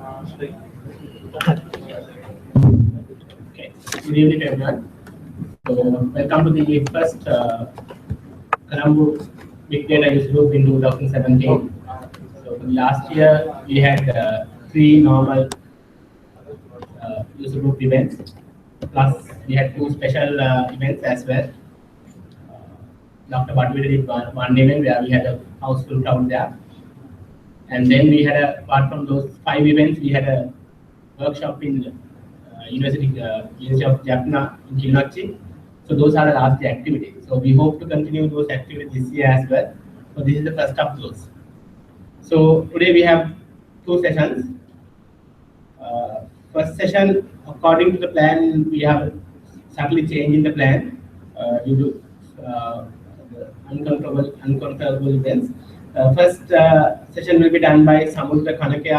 Okay. Good evening, everyone. So, welcome to the first Colombo Big Data User Group in 2017. So, last year we had three normal user group events, plus we had two special events as well. Dr. Bhatt, we did one event where we had a house full crowd there. And then we had, apart from those 5 events, we had a workshop in University of Jaffna in Kilinochchi. So those are the last activities. So we hope to continue those activities this year as well. So this is the first of those. So today we have 2 sessions. First session, according to the plan, we have slightly changed in the plan due to uncontrollable events. First session will be done by Samudra Kanake.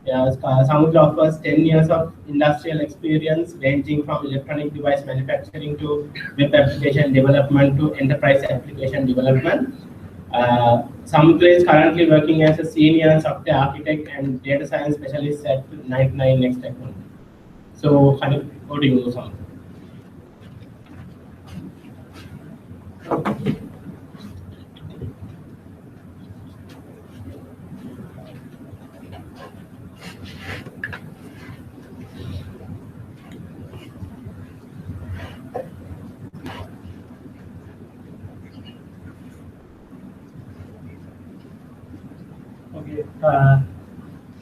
Samudra offers 10 years of industrial experience ranging from electronic device manufacturing to web application development to enterprise application development. Samudra is currently working as a senior software architect and data science specialist at 99 Next Technology. So, how do you, Samudra? Okay,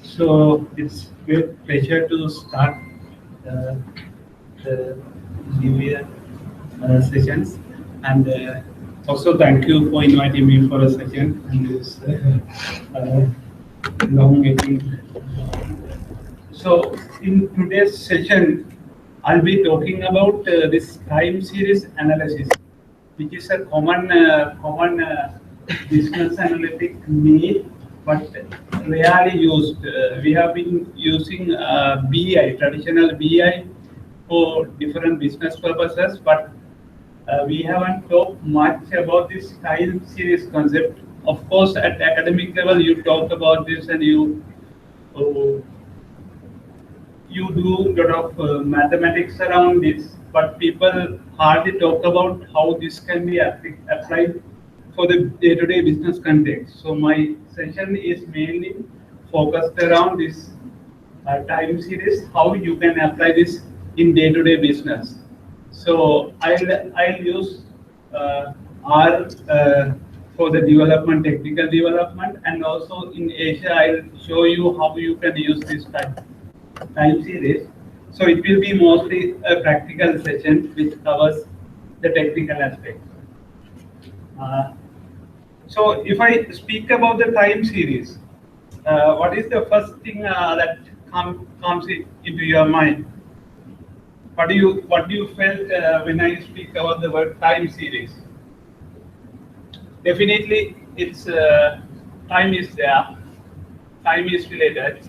so it's great pleasure to start the New Year sessions, and also thank you for inviting me for a session in this long meeting. So in today's session, I'll be talking about this time series analysis, which is a common business analytic need, but rarely used. We have been using BI, traditional BI, for different business purposes, but we haven't talked much about this time series concept. Of course, at academic level, you talk about this and you do a lot of mathematics around this, but people hardly talk about how this can be applied for the day-to-day business context. So my session is mainly focused around this time series, how you can apply this in day-to-day business. So I'll use R for the development, technical development, and also in Asia I'll show you how you can use this time series. So it will be mostly a practical session which covers the technical aspect. So if I speak about the time series, what is the first thing that comes into your mind? What do you felt when I speak about the word time series? Definitely, it's time is there, time is related,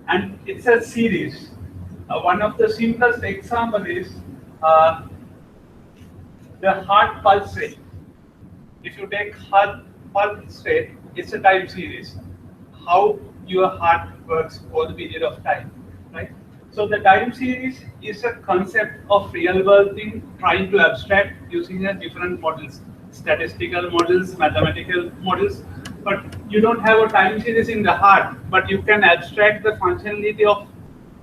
and it's a series. One of the simplest example is the heart pulse rate. If you take heart pulse rate, it's a time series. How your heart works for the period of time, right? So the time series is a concept of real world thing trying to abstract using different models, statistical models, mathematical models. But you don't have a time series in the heart, but you can abstract the functionality of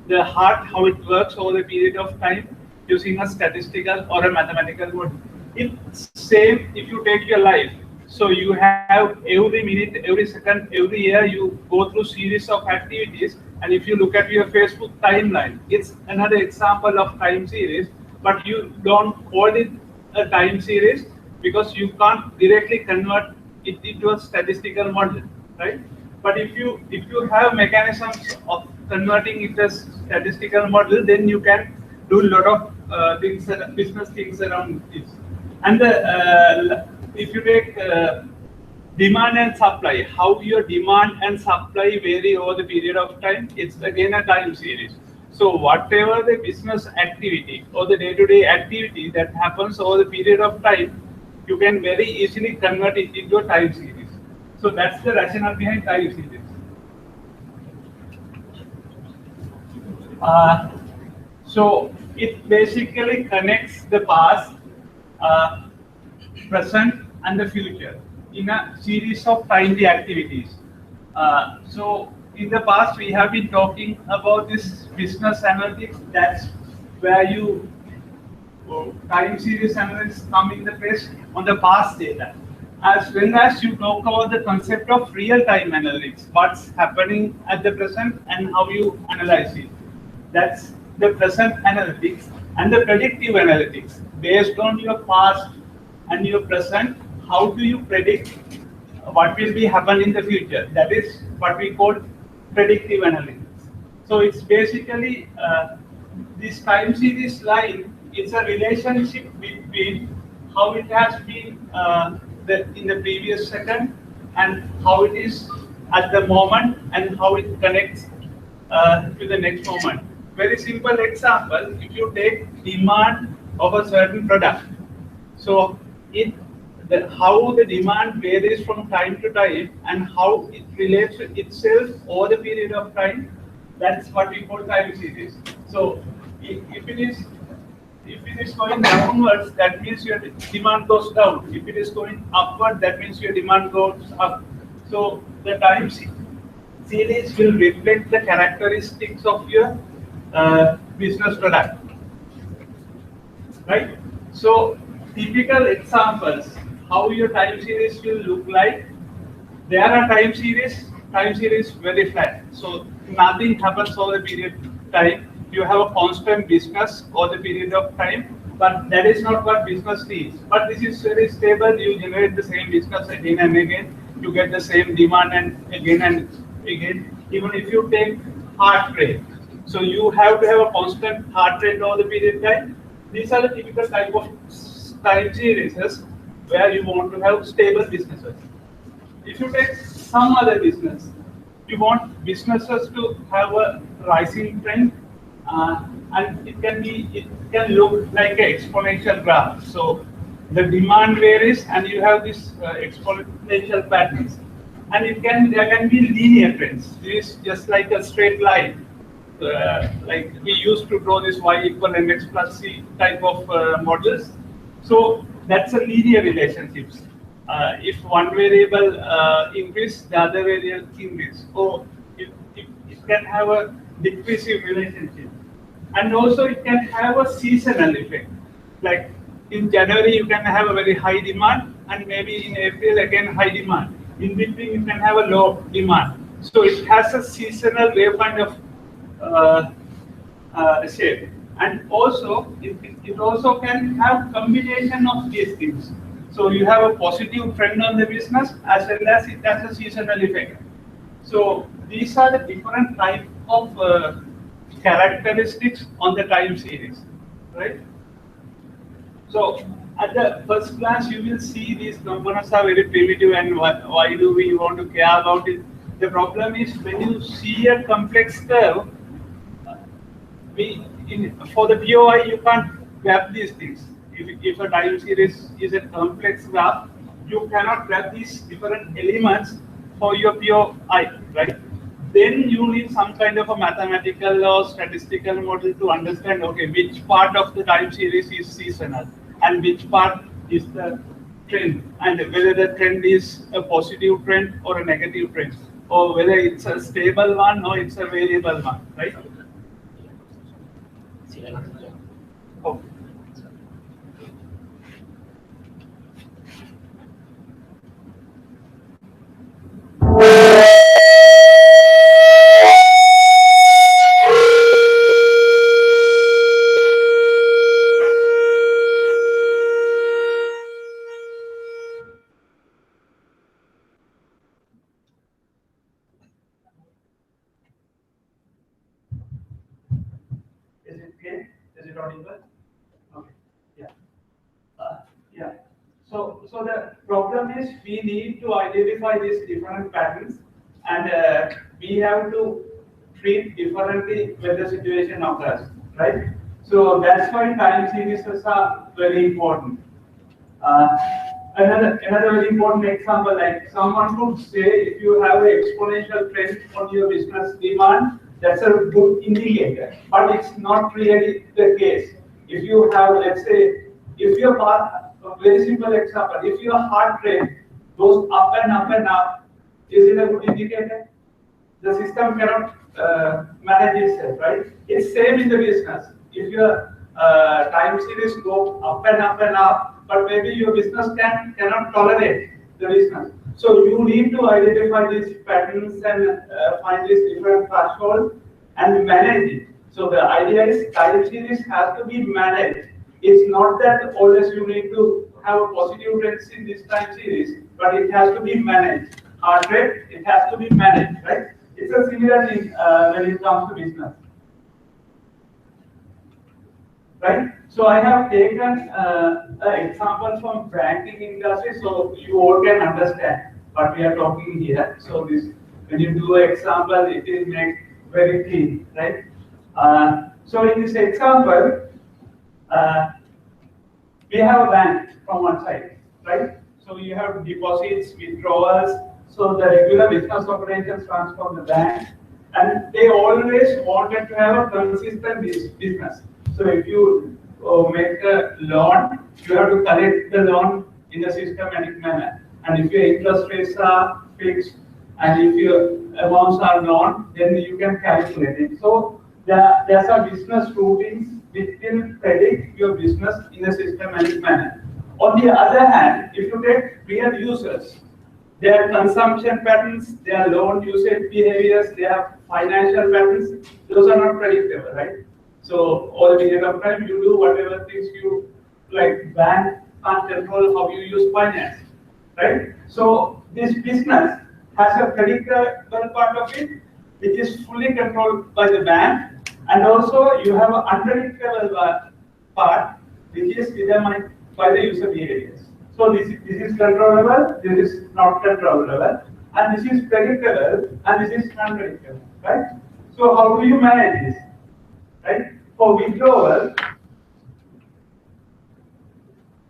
the heart, how it works over the period of time using a statistical or a mathematical model. It's same if you take your life. So you have every minute, every second, every year you go through series of activities. And if you look at your Facebook timeline, it's another example of time series, but you don't call it a time series because you can't directly convert it into a statistical model, right? But if you have mechanisms of converting it as statistical model, then you can do a lot of things, business things around this. And if you take demand and supply, how your demand and supply vary over the period of time, it's again a time series. So whatever the business activity or the day-to-day activity that happens over the period of time, you can very easily convert it into a time series. So that's the rationale behind time series. So it basically connects the past, present, and the future in a series of timely activities. So in the past, we have been talking about this business analytics. That's where you time series analysis come in the place on the past data. As well as you talk about the concept of real-time analytics, what's happening at the present and how you analyze it. That's the present analytics. And the predictive analytics, based on your past and your present, how do you predict what will be happen in the future? That is what we call predictive analytics. So it's basically this time series line. It's a relationship between how it has been in the previous second and how it is at the moment and how it connects to the next moment. Very simple example, if you take demand of a certain product, so how the demand varies from time to time and how it relates to itself over the period of time, that's what we call time series. So if it is going downwards, that means your demand goes down. If it is going upward, that means your demand goes up. So the time series will reflect the characteristics of your business product, right? So typical examples, how your time series will look like. There are time series very flat. So nothing happens over the period of time. You have a constant business over the period of time, but that is not what business needs. But this is very stable. You generate the same business again and again. You get the same demand and again. Even if you take heart rate, so you have to have a constant heart rate over the period of time. These are the typical type of time series where you want to have stable businesses. If you take some other business, you want businesses to have a rising trend, and it can look like an exponential graph. So the demand varies, and you have this exponential patterns, and there can be linear trends. This is just like a straight line. Like we used to draw this y equal mx plus c type of models. So that's a linear relationships. If one variable increase, the other variable increase. So it can have a decreasing relationship. And also it can have a seasonal effect. Like in January, you can have a very high demand, and maybe in April again high demand. In between, you can have a low demand. So it has a seasonal wave kind of shape. And also, it also can have combination of these things. So you have a positive trend on the business as well as it has a seasonal effect. So these are the different type of characteristics on the time series, right? So at the first glance, you will see these components are very primitive, and why do we want to care about it? The problem is when you see a complex curve, for the POI, you can't grab these things. If a time series is a complex graph, you cannot grab these different elements for your POI, right? Then you need some kind of a mathematical or statistical model to understand, okay, which part of the time series is seasonal and which part is the trend, and whether the trend is a positive trend or a negative trend, or whether it's a stable one or it's a variable one, right? Oh. Is it clear? Is it audible? Okay. Yeah. Yeah. So the problem is we need to identify these different patterns, and we have to treat differently when the situation occurs, right? So that's why time series are very important. Another very important example, like someone could say, if you have an exponential trend on your business demand, That's a good indicator, but it's not really the case. If you have, let's say, if your heart, a very simple example, if your heart rate goes up and up and up, is it a good indicator? The system cannot manage itself, right? It's same in the business. If your time series go up and up and up, but maybe your business cannot tolerate the business. So you need to identify these patterns and find these different thresholds and manage it. So the idea is time series has to be managed. It's not that always you need to have a positive trends in this time series, but it has to be managed. Heart rate, it has to be managed, right? It's a similar thing when it comes to business. Right? So I have taken an example from banking industry so you all can understand what we are talking here. So this, when you do an example, it will make very clean, right? So in this example, we have a bank from one side, right? So you have deposits, withdrawals. So the regular business operations runs from the bank, and they always wanted to have a consistent business. So if you make a loan, you have to collect the loan in a systematic manner. And if your interest rates are fixed and if your amounts are known, then you can calculate it. So there's a business routines which will predict your business in a systematic manner. On the other hand, if you take real users, their consumption patterns, their loan usage behaviors, their financial patterns, those are not predictable, right? So over a period of time, you do whatever things you like. Bank can't control how you use finance, right? So this business has a predictable part of it, which is fully controlled by the bank, and also you have an unpredictable part, which is determined by the user behaviors. So this is controllable, this is not controllable, and this is predictable, and this is unpredictable, right? So how do you manage this, right? For withdrawal,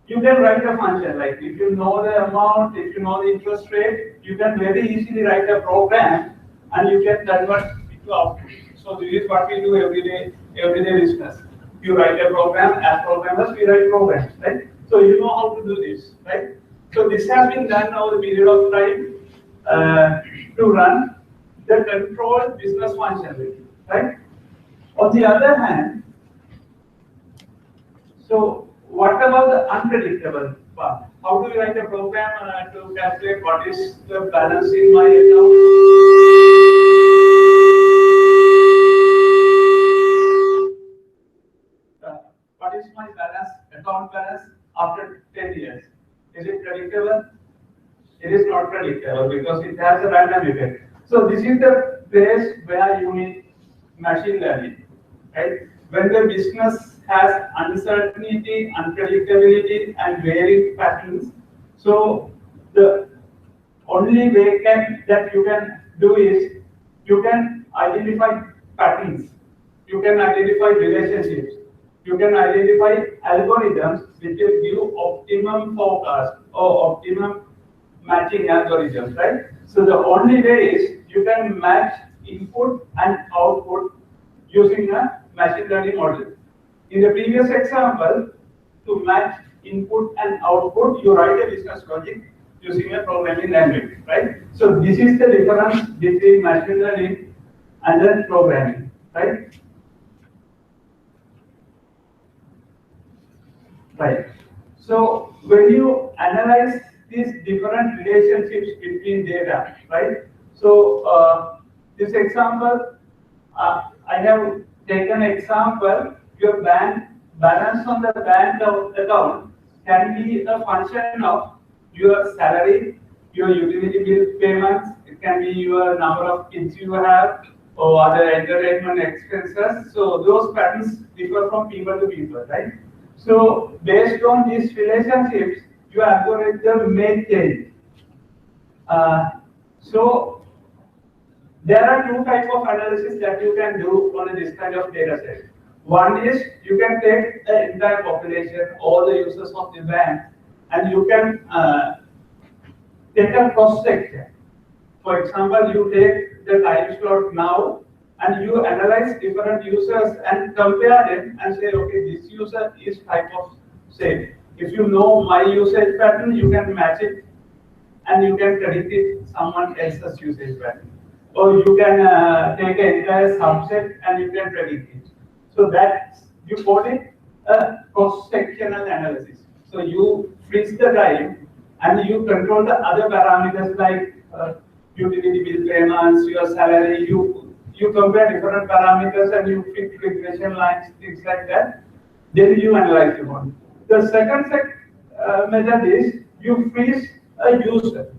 you can write a function, like if you know the amount, if you know the interest rate, you can very easily write a program, and you can convert it to output. So this is what we do everyday business. You write a program, as programmers, we write programs, right? So you know how to do this, right? So this has been done over the period of time to run the controlled business function, right? On the other hand, so what about the unpredictable part? How do we write a program to calculate what is the balance in my account? What is my balance, account balance after 10 years? Is it predictable? It is not predictable because it has a random effect. So this is the place where you need machine learning, right? When the business has uncertainty, unpredictability, and varying patterns, so the only way that you can do is you can identify patterns, you can identify relationships, you can identify algorithms which will give optimum forecast or optimum matching algorithms, right? So the only way is you can match input and output using a machine learning model. In the previous example, to match input and output, you write a business logic using a programming language, right? So this is the difference between machine learning and then programming, right? Right. So when you analyze these different relationships between data, right? So this example, I have taken example. Your bank balance on the bank account can be a function of your salary, your utility bill payments. It can be your number of kids you have or other entertainment expenses. So those patterns differ from people to people, right? So based on these relationships, your algorithm may change. So there are two types of analysis that you can do on this kind of data set. One is you can take the entire population, all the users of the bank, and you can take a cross section. For example, you take the time slot now and you analyze different users and compare them and say, okay, this user is type of sale. If you know my usage pattern, you can match it and you can predict it someone else's usage pattern. Or you can take an entire subset and you can predict it. So that's, you call it a cross-sectional analysis. So you freeze the time and you control the other parameters like utility bill payments, your salary, you compare different parameters and you fit regression lines, things like that. Then you analyze the one. The second method is you freeze a user.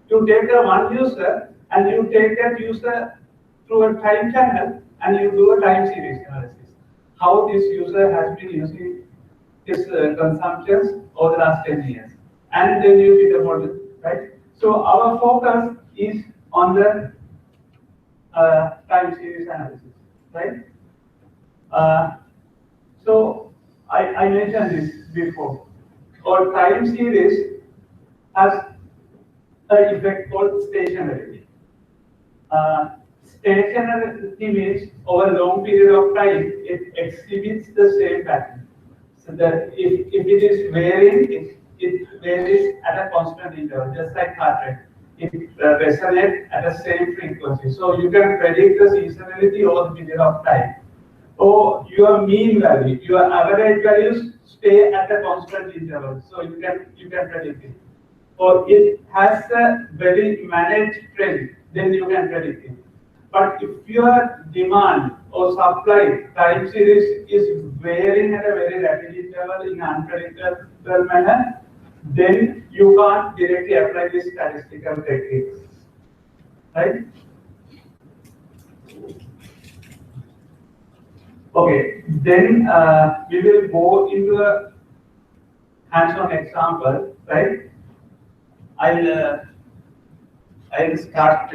You take a one user and you take that user through a time channel and you do a time series analysis. How this user has been using his consumptions over the last 10 years. And then you fit a model, right? So our focus is on the time series analysis, right? So I mentioned this before. Our time series has an effect called stationarity. Stationarity means over a long period of time, it exhibits the same pattern. So that if it is varying, it varies at a constant interval, just like heart rate. It resonates at the same frequency. So you can predict the seasonality over the period of time. Or your mean value, your average values stay at a constant interval. So you can predict it. Or it has a very managed trend, then you can predict it. But if your demand or supply time series is varying at a very rapid interval in an unpredictable manner, then you can't directly apply these statistical techniques, right? Okay, then we will go into a hands-on example, right? I'll start.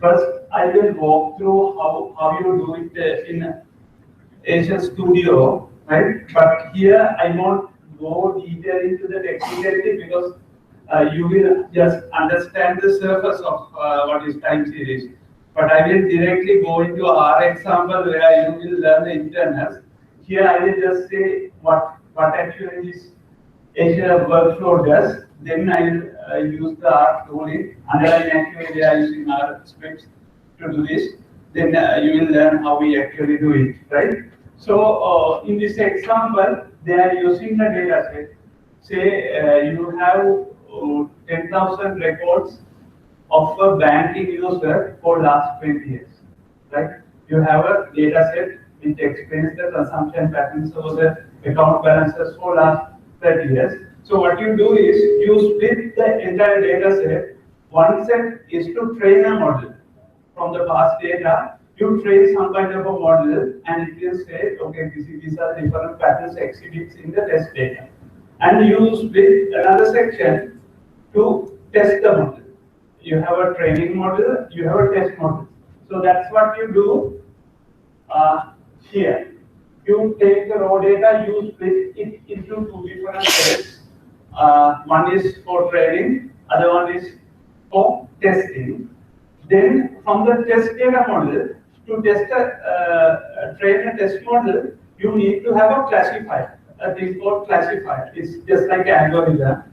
First, I will walk through how you do it in Asian Studio, right? But here I won't go detail into the technicality because you will just understand the surface of what is time series. But I will directly go into our example where you will learn the internals. Here I will just say what actually this Asia workflow does. Then I will use the R tooling. Underlying actually they are using R scripts to do this. Then you will learn how we actually do it, right? So in this example, they are using the data set. Say you have 10,000 records of a banking user for last 20 years, right? You have a data set which explains the consumption patterns of the account balances for last 30 years. So what you do is you split the entire data set. One set is to train a model from the past data. You train some kind of a model and it will say, okay, these are different patterns exhibits in the test data. And you split another section to test the model. You have a training model, you have a test model. So that's what you do here. You take the raw data, you split it into two different sets. One is for training, other one is for testing. Then from the test data model, to test train a test model, you need to have a classifier, a thing called classifier. It's just like an algorithm.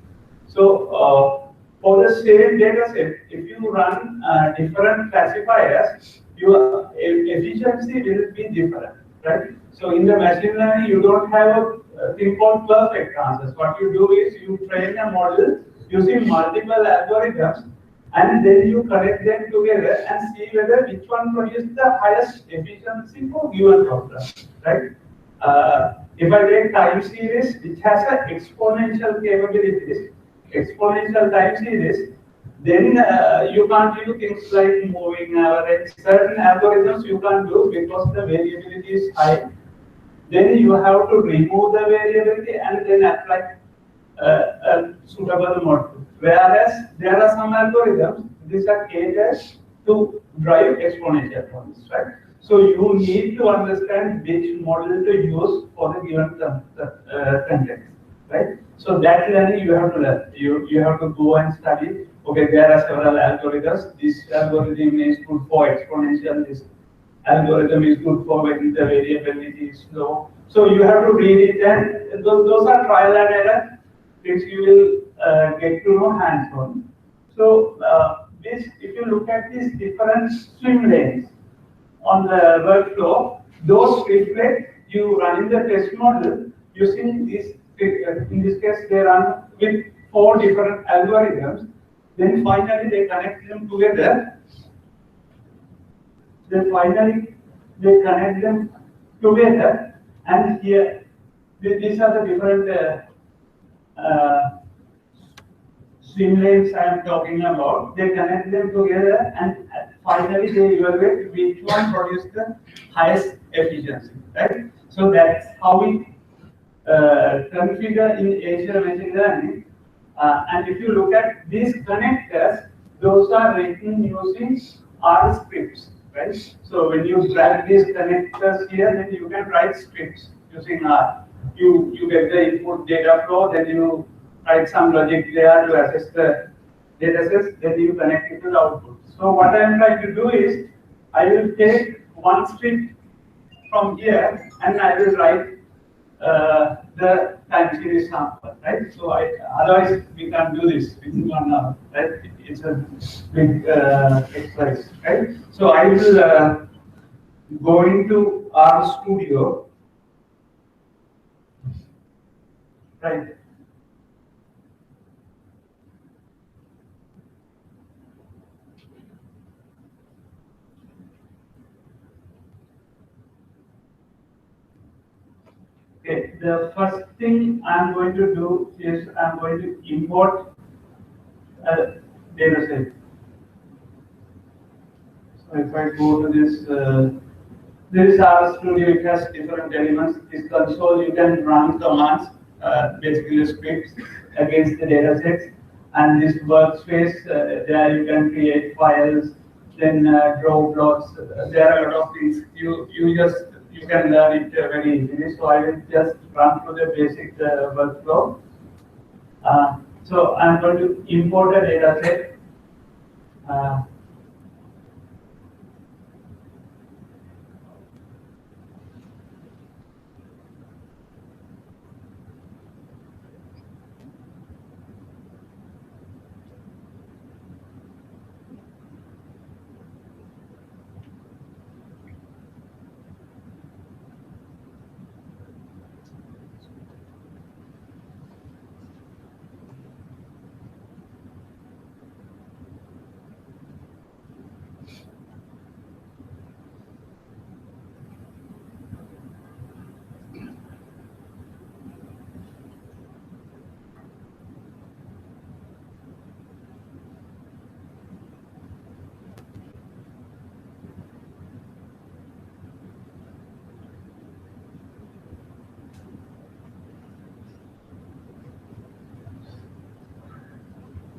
So for the same data set, if you run different classifiers, your efficiency will be different, right? So in the machine learning, you don't have a thing called perfect answers. What you do is you train a model using multiple algorithms, and then you connect them together and see whether which one produces the highest efficiency for given problem, right? If I take time series, which has an exponential capabilities, exponential time series, then you can't do things like moving average. Certain algorithms you can't do because the variability is high. then you have to remove the variability and then apply a suitable model. Whereas there are some algorithms, these are catered to drive exponential functions, right? So you need to understand which model to use for the given context, right? So that learning you have to learn. You have to go and study. Okay, there are several algorithms. This algorithm is good for exponential. This algorithm is good for when the variability is low. So you have to read it, and those are trial and error, which you will get to know hands-on. So this, if you look at these different swim lanes on the workflow, those reflect you running the test model using this. In this case, they run with 4 different algorithms. Then finally, they connect them together. Then finally, they connect them together, and here these are the different swim lanes I am talking about. They connect them together, and finally they evaluate which one produces the highest efficiency, right? So that's how we configure in Azure machine learning. And if you look at these connectors, those are written using R scripts, right? So when you drag these connectors here, then you can write scripts using R. You get the input data flow, then you write some logic there to assess the data sets, then you connect it to the output. So what I am trying to do is, I will take one script from here and I will write the time series sample, right? So otherwise we can't do this within 1 hour, right? It's a big exercise, right? So I will go into R Studio, right? Okay, the first thing I'm going to do is I'm going to import a data set. So if I go to this R Studio, it has different elements. This console, you can run commands, basically scripts against the data sets. And this workspace, there you can create files, then draw blocks. There are a lot of things. You can learn it very easily. So I will just run through the basic workflow. So I'm going to import a data set.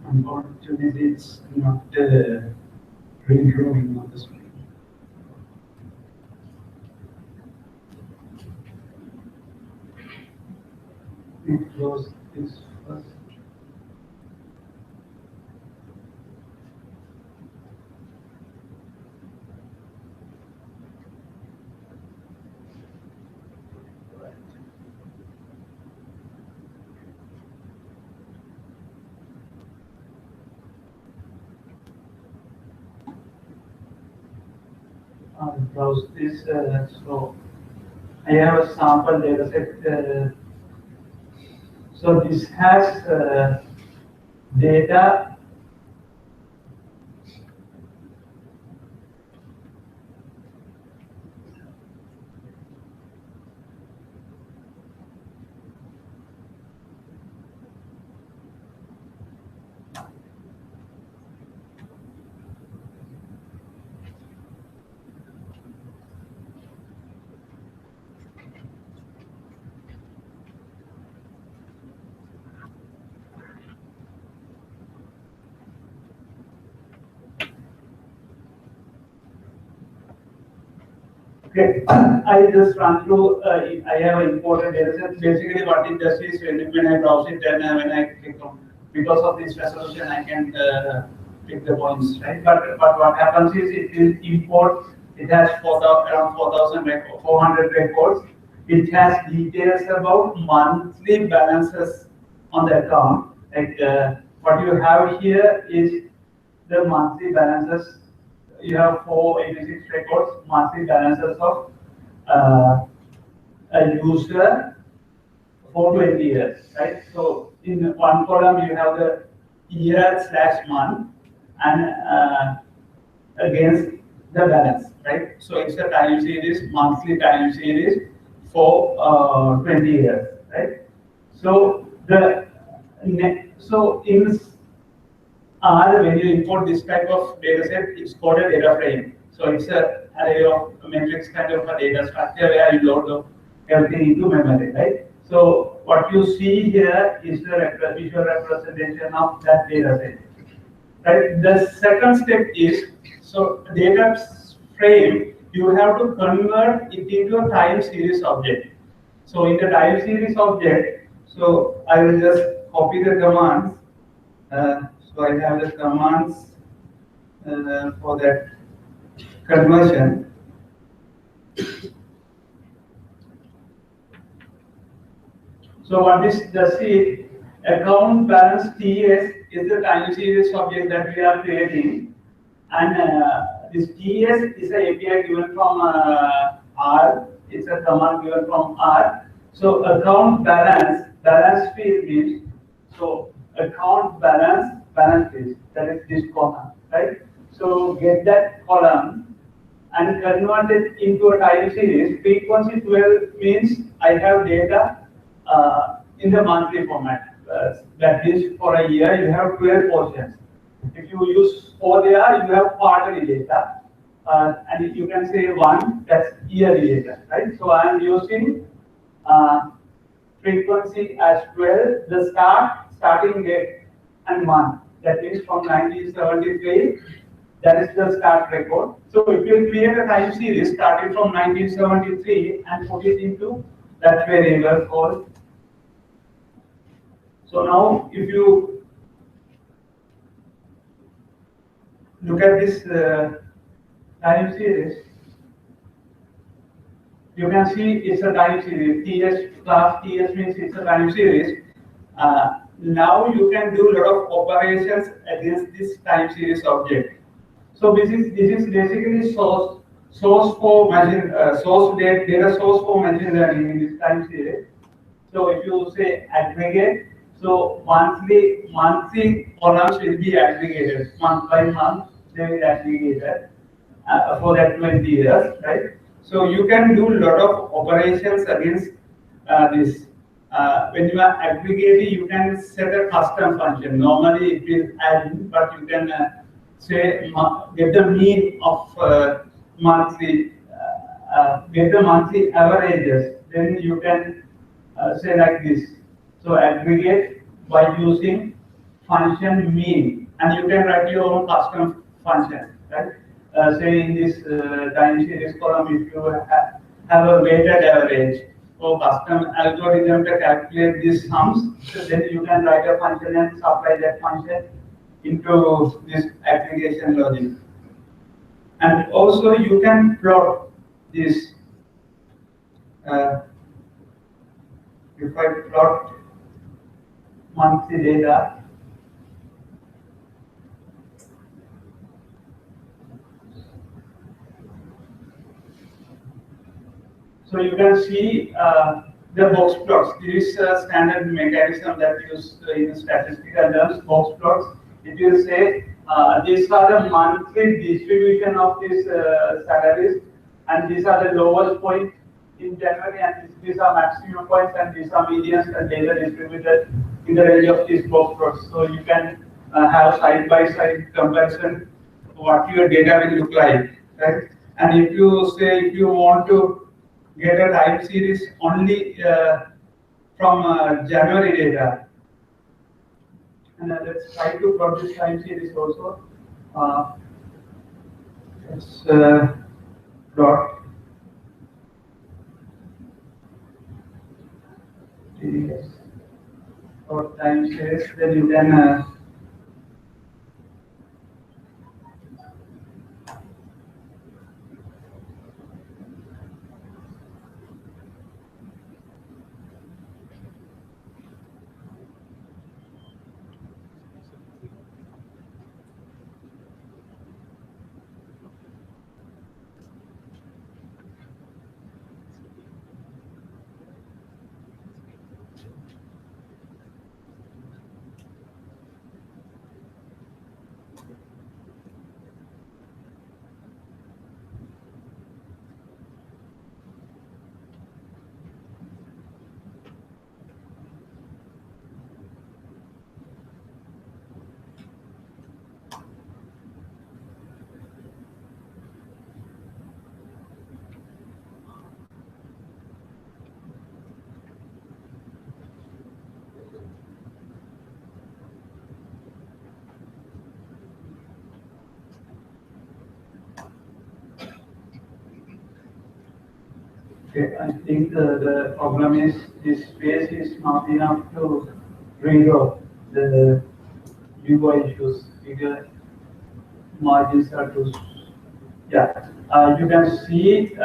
Unfortunately, it's not redrawing on the screen. Close this first. I'll browse this. So I have a sample data set. So this has data. Okay, I just run through. I have important data sets. Basically, what it does is when I browse it, then when I click on, because of this resolution, I can pick the points, right? But what happens is it will import. It has around 4,400 records. It has details about monthly balances on the account. Like what you have here is the monthly balances. You have 486 records, monthly balances of a user for 20 years, right? So in one column you have the year/month and against the balance, right? So it's a time series, monthly time series for 20 years, right? So in R, when you import this type of data set, it's called a data frame. So it's a array of matrix kind of a data structure where you load everything into memory, right? So what you see here is the visual representation of that data set. Right? The second step is, so data frame, you have to convert it into a time series object. So in the time series object, so I will just copy the commands. So I have the commands for that conversion. So what this does is, account balance TS is the time series object that we are creating, and this TS is an API given from R. It's a command given from R. So account balance field means, so account balance field, that is this column, right? So get that column and convert it into a time series. Frequency 12 means I have data in the monthly format. That is, for a year you have 12 portions. If you use 4 there, you have quarterly data. And you can say 1, that's yearly data, right? So I am using frequency as 12, the starting date and month. That is from 1973. That is the start record. So if you create a time series starting from 1973 and put it into that variable called. So now if you look at this time series, you can see it's a time series. TS class TS means it's a time series. Now you can do a lot of operations against this time series object. So this is basically source for machine data source for machine learning in this time series. So if you say aggregate, so monthly columns will be aggregated month by month. They will aggregated for that 20 years, right? So you can do a lot of operations against this. When you are aggregating, you can set a custom function. Normally it will add, but you can say get the mean of monthly, get the monthly averages. Then you can say like this. So aggregate by using function mean, and you can write your own custom function, right? Say in this time series column, if you have a weighted average or custom algorithm to calculate these sums, so then you can write a function and supply that function into this aggregation logic. And also you can plot this. If I plot monthly data, so you can see the box plots. This is a standard mechanism that used in statistical terms, box plots. It will say these are the monthly distribution of these salaries, and these are the lowest point in January, and these are maximum points, and these are medians and data distributed in the range of these box plots. So you can have side-by-side comparison what your data will look like, right? And if you want to get a time series only from January data, and let's try to plot this time series also. Let's plot series or time series, then you can okay, I think the problem is this space is not enough to bring up the UI issues. Bigger margins are too. Yeah, you can see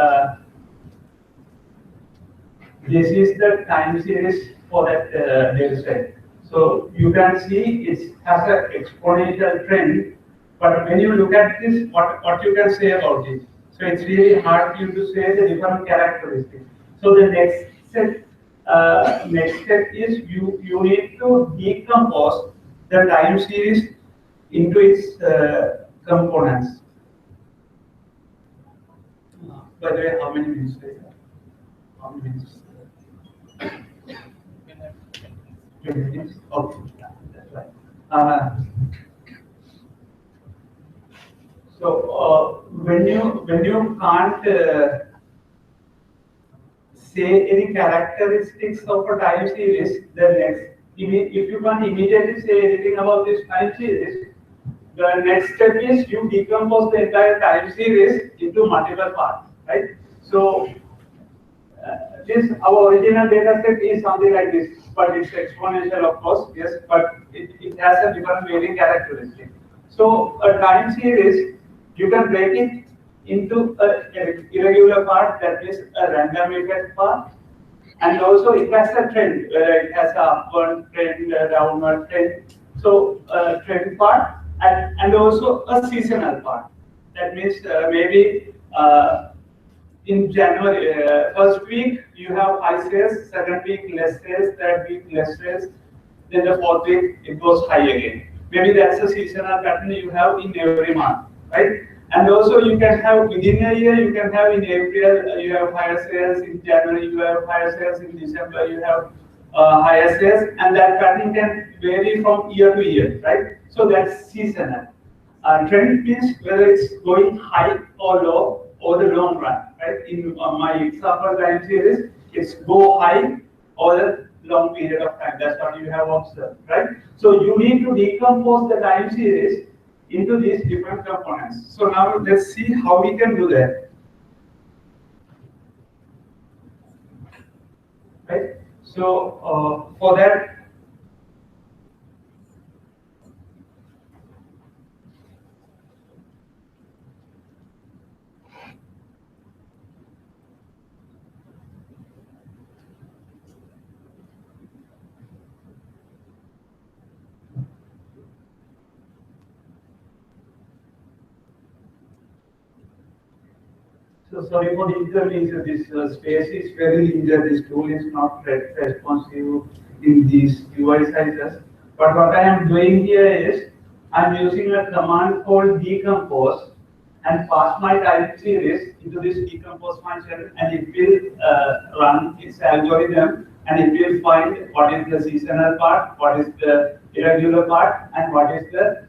this is the time series for that data set. So you can see it has an exponential trend, but when you look at this, what you can say about it? So it's really hard for you to say the different characteristics. So the next step is you need to decompose the time series into its components. By the way, how many minutes? How many minutes? 20 minutes? Okay, yeah, that's right. So when you can't say any characteristics of a time series, then if you can't immediately say anything about this time series, the next step is you decompose the entire time series into multiple parts, right? So this our original data set is something like this, but it's exponential, of course, yes, but it has a different varying characteristic. So a time series, you can break it into a irregular part, that is a randomizer part, and also it has a trend, whether it has a upward trend, a downward trend. So a trend part, and also a seasonal part. That means maybe in January, first week you have high sales, second week less sales, third week less sales, then the fourth week it goes high again. Maybe that's a seasonal pattern you have in every month, right? And also you can have within a year, you can have in April you have higher sales, in January you have higher sales, in December you have higher sales, and that pattern can vary from year to year, right? So that's seasonal. Trend means whether it's going high or low over the long run, right? In my example time series, it's go high over the long period of time. That's what you have observed, right? So you need to decompose the time series into these different components. So now let's see how we can do that, right? So for that, so sorry for the inconvenience. This space is very limited. This tool is not responsive in these UI sizes. But what I am doing here is I'm using a command called decompose and pass my time series into this decompose function, and it will run its algorithm, and it will find what is the seasonal part, what is the irregular part, and what is the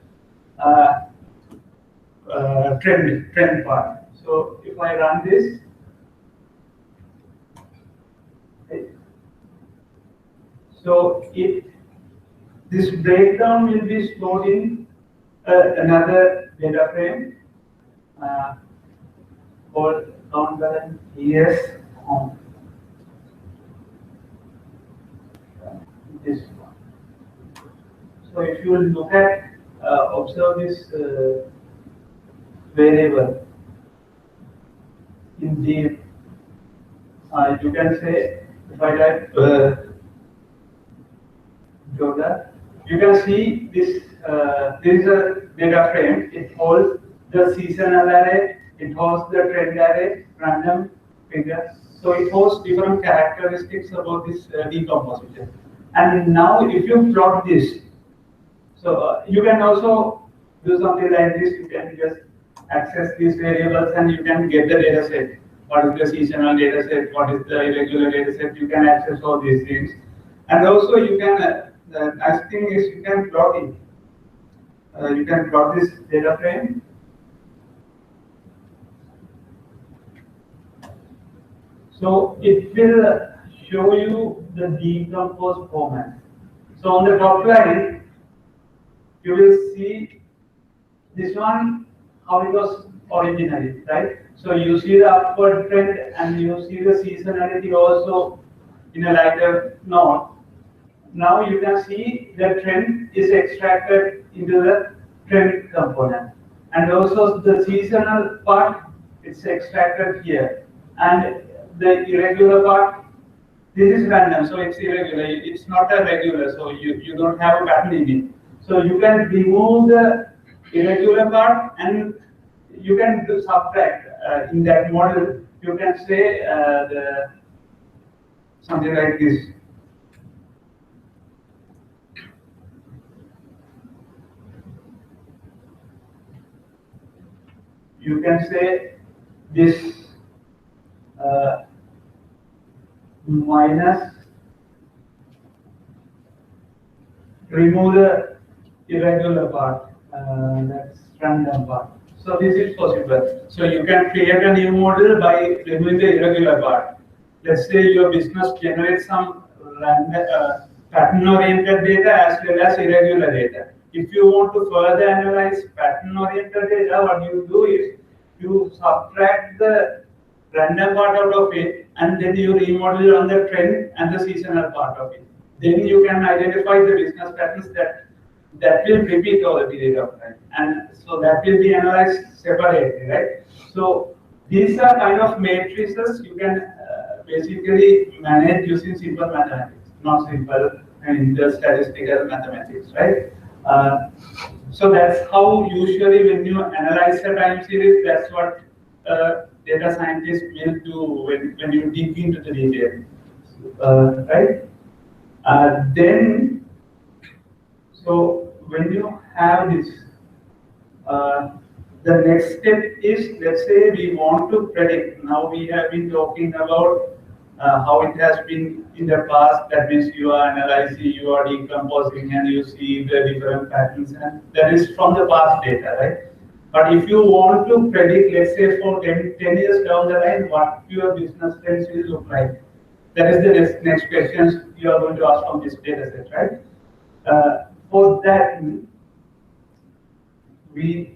trend part. So if I run this, okay, so this breakdown will be stored in another data frame called count balance ES home. So if you look at, observe this variable in the, you can say, if I type Yoda, you can see this, this is a data frame. It holds the seasonal array, it holds the trend array, random figure. So it holds different characteristics about this decomposition. And now if you plot this, so you can also do something like this. You can just access these variables and you can get the data set. What is the seasonal data set? What is the irregular data set? You can access all these things. And also you can, the nice thing is you can plot it. You can plot this data frame. So it will show you the decomposed format. So on the top line, you will see this one, how it was originally, right? So you see the upward trend and you see the seasonality also in a lighter note. Now you can see the trend is extracted into the trend component. And also the seasonal part is extracted here. And the irregular part, this is random, so it's irregular. It's not a regular, so you don't have a pattern in it. So you can remove the irregular part and you can do subtract in that model. You can say something like this. You can say this minus, remove the irregular part, that's random part. So this is possible. So you can create a new model by removing the irregular part. Let's say your business generates some random, pattern-oriented data as well as irregular data. If you want to further analyze pattern-oriented data, what you do is you subtract the random part out of it and then you remodel on the trend and the seasonal part of it. Then you can identify the business patterns that will repeat over the period of time. And so that will be analyzed separately, right? So these are kind of matrices you can basically manage using simple mathematics, not simple and just statistical mathematics, right? So that's how usually when you analyze a time series, that's what data scientists will do when you dig into the detail, right? Then, so when you have this, the next step is, let's say we want to predict. Now we have been talking about how it has been in the past. That means you are analyzing, you are decomposing, and you see the different patterns, and that is from the past data, right? But if you want to predict, let's say for 10 years down the line, what your business trends will look like, that is the next questions you are going to ask from this data set, right? For that, we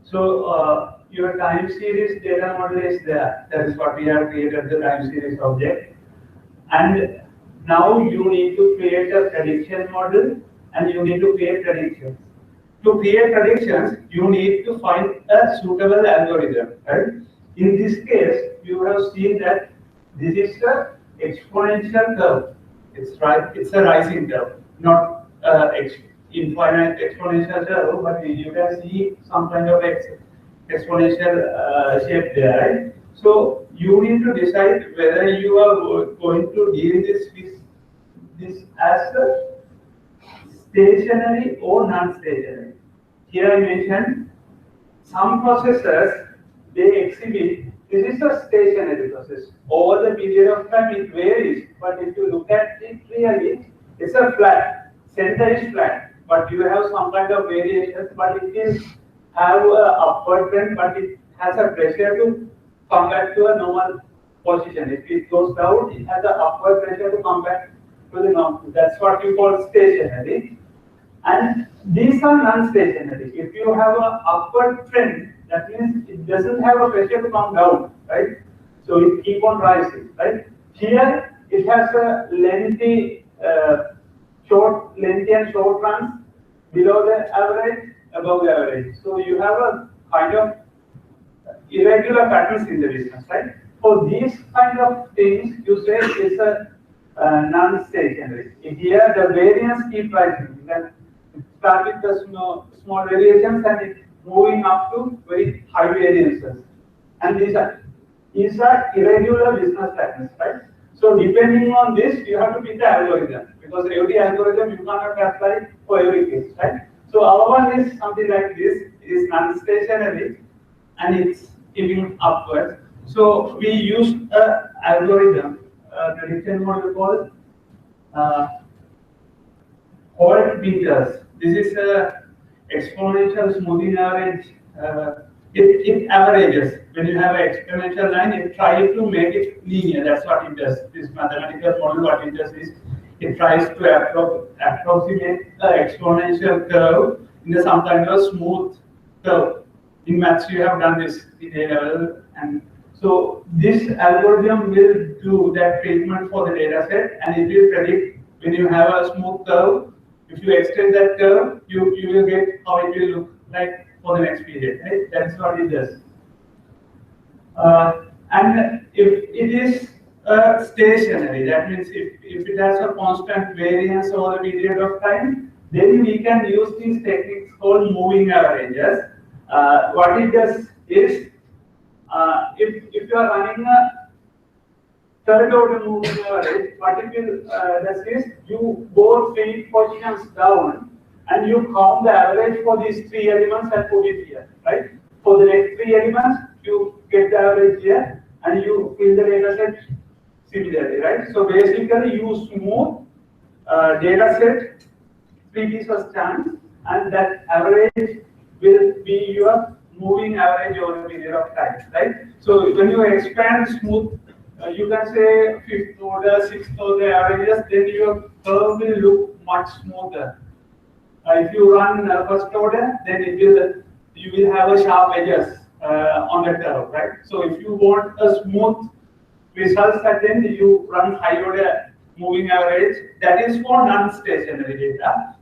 so your time series data model is there. That is what we have created, the time series object. And now you need to create a prediction model and you need to create predictions. To create predictions, you need to find a suitable algorithm, right? In this case, you have seen that this is the exponential curve. It's right. It's a rising curve, not infinite exponential curve, but you can see some kind of exponential shape there, right? So you need to decide whether you are going to deal this as a stationary or non-stationary. Here I mentioned some processes, they exhibit, this is a stationary process. Over the period of time it varies, but if you look at it clearly, it's a flat, center is flat, but you have some kind of variations, but it is have an upward trend, but it has a pressure to come back to a normal position. If it goes down, it has an upward pressure to come back to the normal. That's what you call stationary. And these are non-stationary. If you have an upward trend, that means it doesn't have a pressure to come down, right? So it keep on rising, right? Here it has a lengthy, lengthy and short runs below the average, above the average. So you have a kind of irregular patterns in the business, right? For these kind of things, you say it's a non-stationary. Here the variance keep rising. Then start with the small variations and it moving up to very high variances. And these are irregular business patterns, right? So depending on this, you have to pick the algorithm, because every algorithm you cannot apply for every case, right? So our one is something like this. It is non-stationary and it's keeping upwards. So we use an algorithm, the written model called Holt meters. This is a exponential smoothing average. It averages. When you have an exponential line, it tries to make it linear. That's what it does. This mathematical model, what it does is, it tries to approximate the exponential curve in some kind of smooth curve. In maths, you have done this in A level, and so this algorithm will do that treatment for the data set, and it will predict when you have a smooth curve. If you extend that curve, you will get how it will look like for the next period. Right? That's what it does. And if it is stationary, that means if it has a constant variance over a period of time, then we can use these techniques called moving averages. What it does is, if you are running a third order moving average, what it will does is, you go 3 positions down and you count the average for these 3 elements and put it here, right? For the next 3 elements, you get the average here and you fill the data set similarly, right? So basically, you smooth data set 3 pieces chance, and that average will be your moving average over a period of time, right? So when you expand smooth, you can say 5th order, 6th order averages, then your curve will look much smoother. If you run first order, then you will have a sharp edges on the curve, right? So if you want a smooth results, then you run high order moving average. That is for non-stationary data.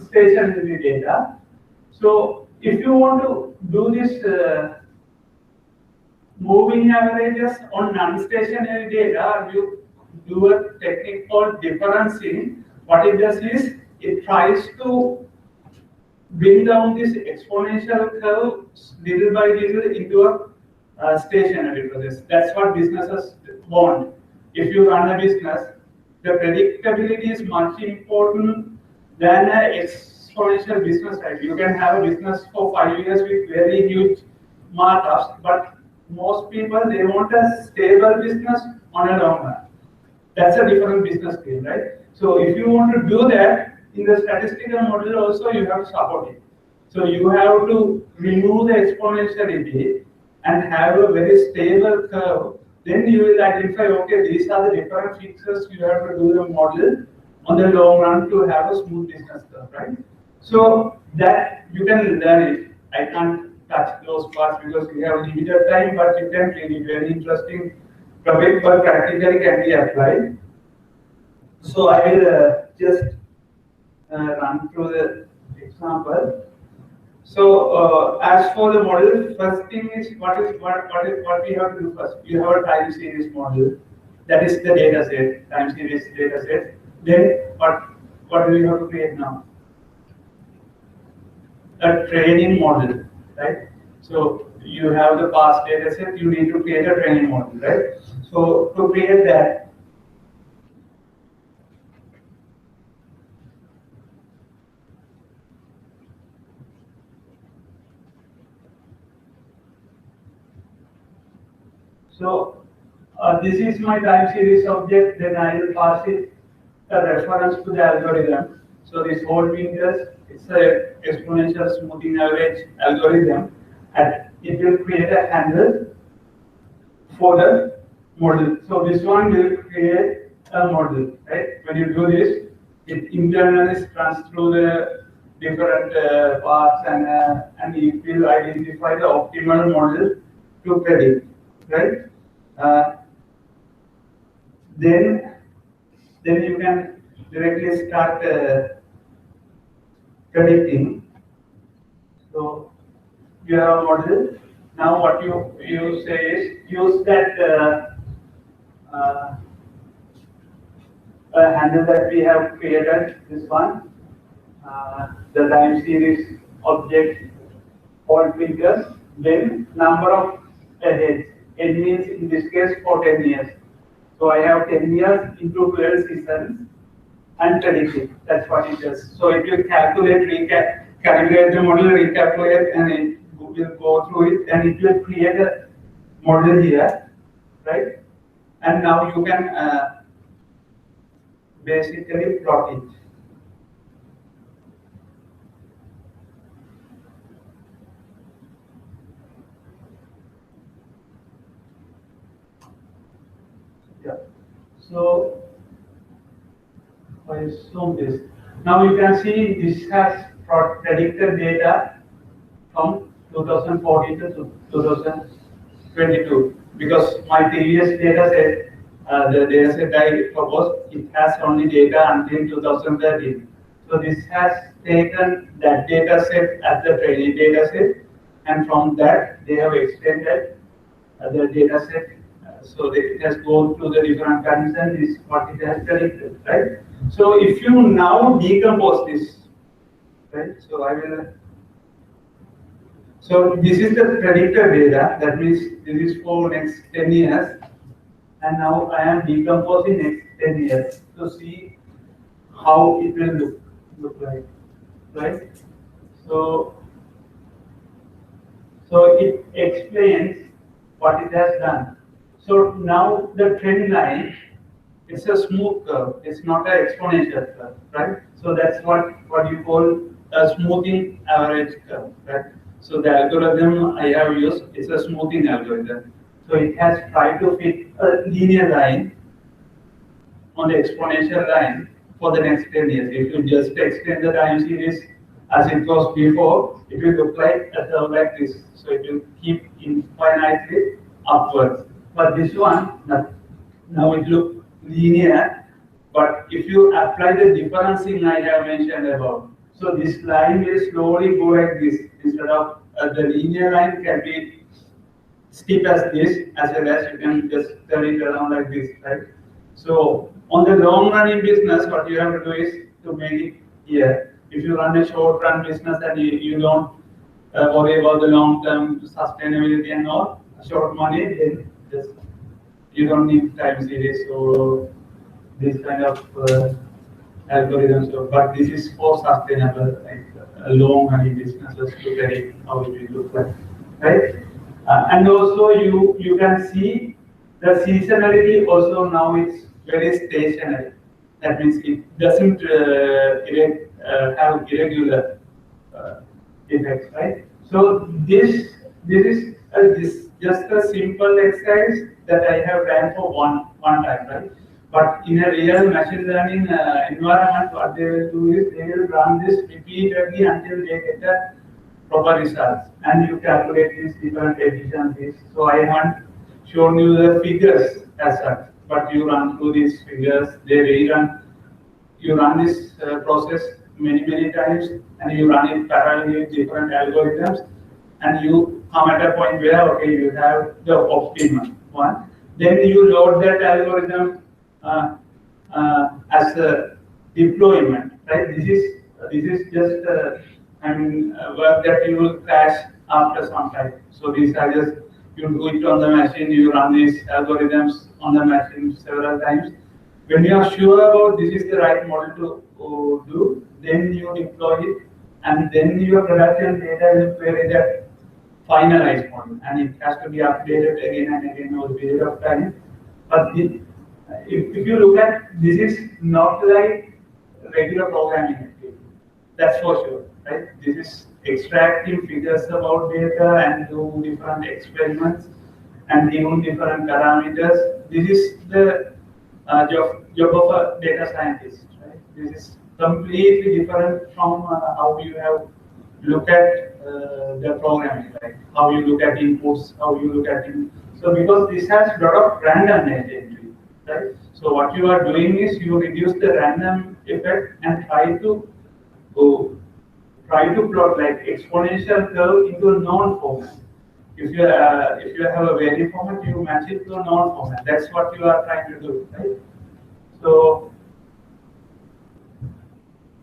Stationary data. So if you want to do this moving averages on non-stationary data, you do a technique called differencing. What it does is, it tries to bring down this exponential curve little by little into a stationary process. That's what businesses want. If you run a business, the predictability is much important than an exponential business, right? You can have a business for 5 years with very huge markups, but most people, they want a stable business on a long run. That's a different business scale, right? So if you want to do that, in the statistical model also, you have to support it. So you have to remove the exponentiality and have a very stable curve. Then you will identify, okay, these are the different features you have to do the model on the long run to have a smooth business curve, right? So that you can learn it. I can't touch those parts because we have limited time, but you can read it. Very interesting topic, but practically can be applied. So I will just run through the example. So as for the model, first thing is what we have to do first. You have a time series model, that is the data set, time series data set. Then what do we have to create now? A training model, right? So you have the past data set, you need to create a training model, right? So to create that, so this is my time series object, then I will pass it a reference to the algorithm. So this whole meters, it's a exponential smoothing average algorithm, and it will create a handle for the model. So this one will create a model, right? When you do this, it internally runs through the different parts, and it will identify the optimal model to predict, right? Then you can directly start predicting. So you have a model. Now what you say is use that handle that we have created, this one, the time series object, all figures, then number of heads. N means in this case for 10 years. So I have 10 years into 12 seasons and predict it. That's what it does. So it will calculate, calculate the model, recalculate, and it will go through it, and it will create a model here, right? And now you can basically plot it. Yeah. So I zoom this. Now you can see this has predicted data from 2014 to 2022, because my previous data set, the data set I proposed, it has only data until 2013. So this has taken that data set as the training data set, and from that they have extended the data set. So it has gone through the different kinds, and this is what it has predicted, right? So if you now decompose this, right? So I will. So this is the predicted data. That means this is for next 10 years, and now I am decomposing next 10 years to see how it will look like, right? So it explains what it has done. So now the trend line, it's a smooth curve. It's not an exponential curve, right? So that's what you call a smoothing average curve, right? So the algorithm I have used is a smoothing algorithm. So it has tried to fit a linear line on the exponential line for the next 10 years. If you just extend the time series as it was before, it will look like a curve like this. So it will keep infinitely upwards. But this one, now it looks linear. But if you apply the differencing I have mentioned above, so this line will slowly go like this. Instead of the linear line can be steep as this, as well as you can just turn it around like this, right? So on the long run in business, what you have to do is to make it here. If you run a short run business and you don't worry about the long term sustainability and all, short money, then just you don't need time series or this kind of algorithms. So, but this is for sustainable, like long running businesses to predict how it will look like, right? And also you can see the seasonality also now it's very stationary. That means it doesn't have irregular effects, right? So this is just a simple exercise that I have done for one time, right? But in a real machine learning environment, what they will do is they will run this repeatedly until they get the proper results, and you calculate these different efficiencies. So I haven't shown you the figures as such, but you run through these figures. You run this process many times, and you run it parallelly with different algorithms, and you come at a point where okay, you have the optimum one. Then you load that algorithm as a deployment, right? This is just work that you will crash after some time. So these are just you do it on the machine, you run these algorithms on the machine several times. When you are sure about this is the right model to do, then you deploy it, and then your production data will query that finalized model, and it has to be updated again and again over a period of time. But if you look at this, is not like regular programming activity. That's for sure, right? This is extracting figures about data and do different experiments and given different parameters. This is the job of a data scientist, right? This is completely different from how you have look at the programming, right? How you look at inputs, how you look at it. So because this has a lot of randomness into it, right? So what you are doing is you reduce the random effect and try to plot like exponential curve into a known format. If you have a vary format, you match it to a known format. That's what you are trying to do, right? So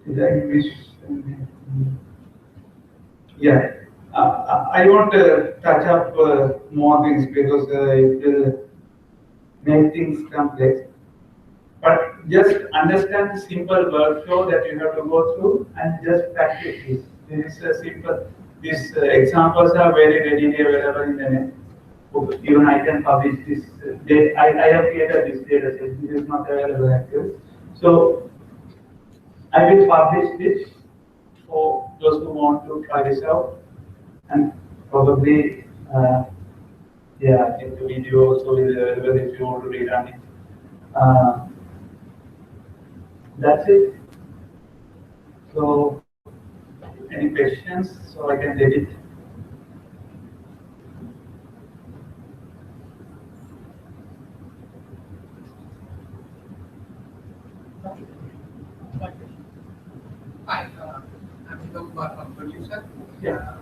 did I miss? Yeah, I won't touch up more things because it will make things complex. But just understand the simple workflow that you have to go through and just practice this. This is a simple. These examples are very readily available in the net. Even I can publish this. I have created this data set. This is not available actually. So I will publish this for those who want to try this out. And probably, yeah, I think the video also is available if you want to rerun it. That's it. So, any questions? So I can take it. Hi, I'm Meetup from producer. Yeah.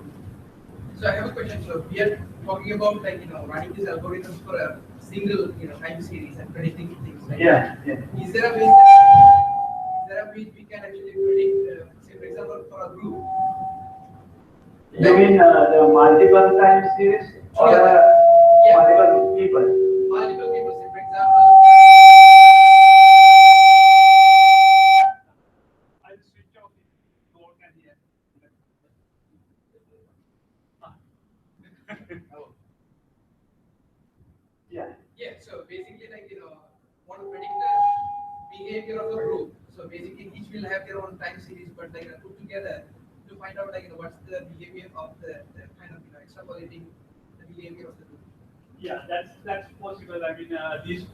So I have a question. So we are talking about running these algorithms for a single time series and predicting things. Like Yeah. Is there a way we can actually predict, say for example, for a group? You mean the multiple time series or multiple people? Multiple people, say for example. I'll switch off the board and here. Yeah. Yeah, so basically want to predict the behavior of a group. So basically each will have their own time series, but put together to find out what's the behavior of the kind of extrapolating the behavior of the group. Yeah, that's possible. I mean,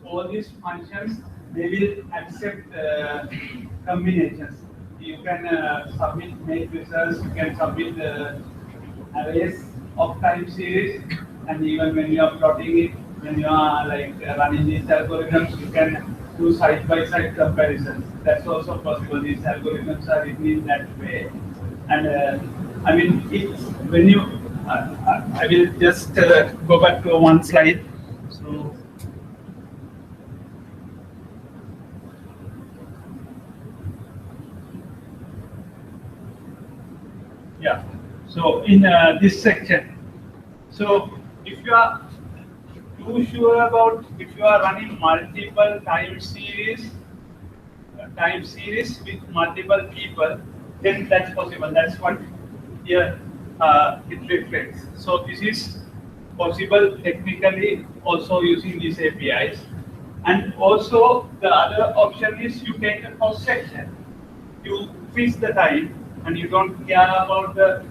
all these functions, they will accept combinations. You can submit make results. You can submit arrays of time series, and even when you are plotting it, when you are running these algorithms, you can do side-by-side comparisons. That's also possible. These algorithms are written in that way, and I mean, it's when you. I will just go back to one slide. So, yeah. So in this section, so if you are too sure about if you are running multiple time series with multiple people, then that's possible. That's what here it reflects. So this is possible technically also using these APIs. And also the other option is you take a cross section. You freeze the time and you don't care about the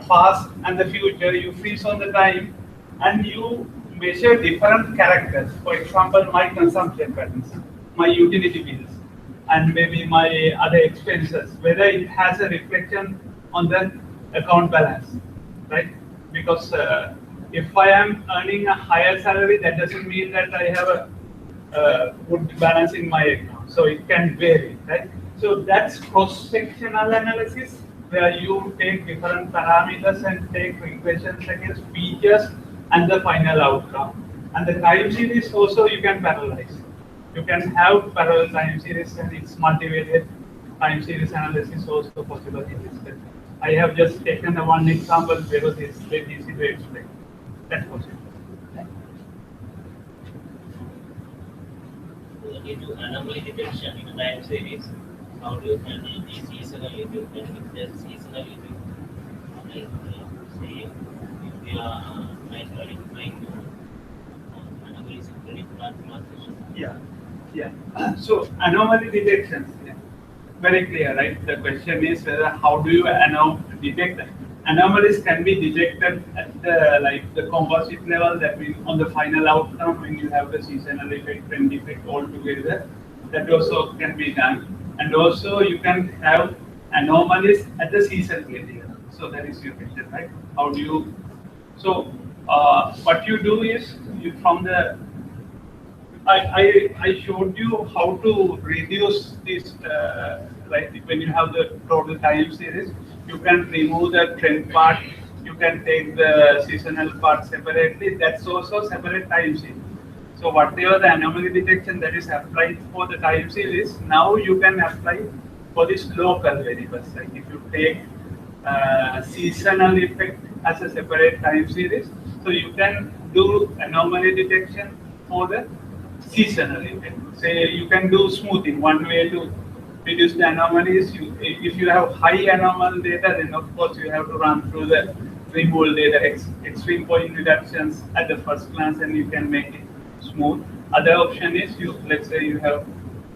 past and the future. You freeze on the time and you measure different characters. For example, my consumption patterns, my utility bills, and maybe my other expenses, whether it has a reflection on the account balance, right? Because if I am earning a higher salary, that doesn't mean that I have a good balance in my account. So it can vary, right? So that's cross-sectional analysis where you take different parameters and take regressions against features and the final outcome. And the time series also you can parallelize. You can have parallel time series and it's multivariate time series analysis also possible in this step. I have just taken the one example because it's very easy to explain. That's possible. Related to anomaly detection in a time series, how do you handle the seasonal issue? If there's seasonal issue, like say if you are trying to anomalies in credit card transaction. Yeah. So anomaly detection, very clear, right? The question is whether how do you detect anomalies can be detected at the composite level, that means on the final outcome when you have the seasonal effect and defect all together. That also can be done. And also you can have anomalies at the season period. So that is your question, right? How do you? So what you do is you from the I showed you how to reduce this, right? When you have the total time series, you can remove the trend part, you can take the seasonal part separately, that's also separate time series. So whatever the anomaly detection that is applied for the time series, now you can apply for this local variables. Like if you take seasonal effect as a separate time series, so you can do anomaly detection for the seasonal effect. Say you can do smoothing. One way to reduce the anomalies, if you have high anomal data, then of course you have to run through the removal data, extreme point reductions at the first glance, and you can make it smooth. Other option is let's say you have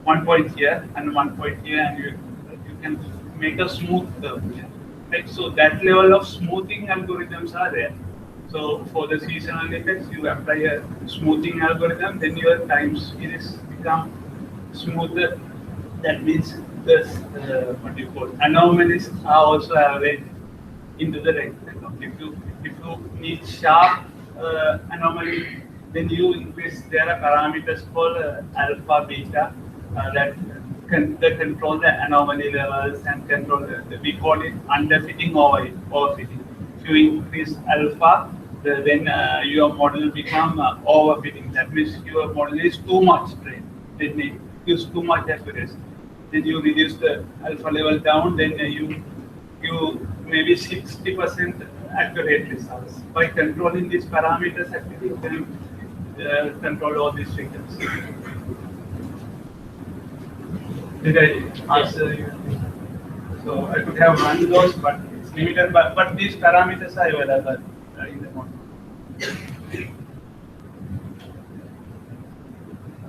1 point here and 1 point here, and you can make a smooth curve here. Right? So that level of smoothing algorithms are there. So for the seasonal effects, you apply a smoothing algorithm, then your time series become smoother. That means the what do you call anomalies are also averaged into the rectangle. If you need sharp anomaly, then you increase. There are parameters called alpha, beta that control the anomaly levels and control we call it underfitting or overfitting. If you increase alpha, then your model become overfitting. That means your model is too much trained. Then it gives too much accuracy. Then you reduce the alpha level down. Then you maybe 60% accurate results. By controlling these parameters, actually you can control all these figures. Did I answer you? So I could have run those, but it's limited. But these parameters are available in the model.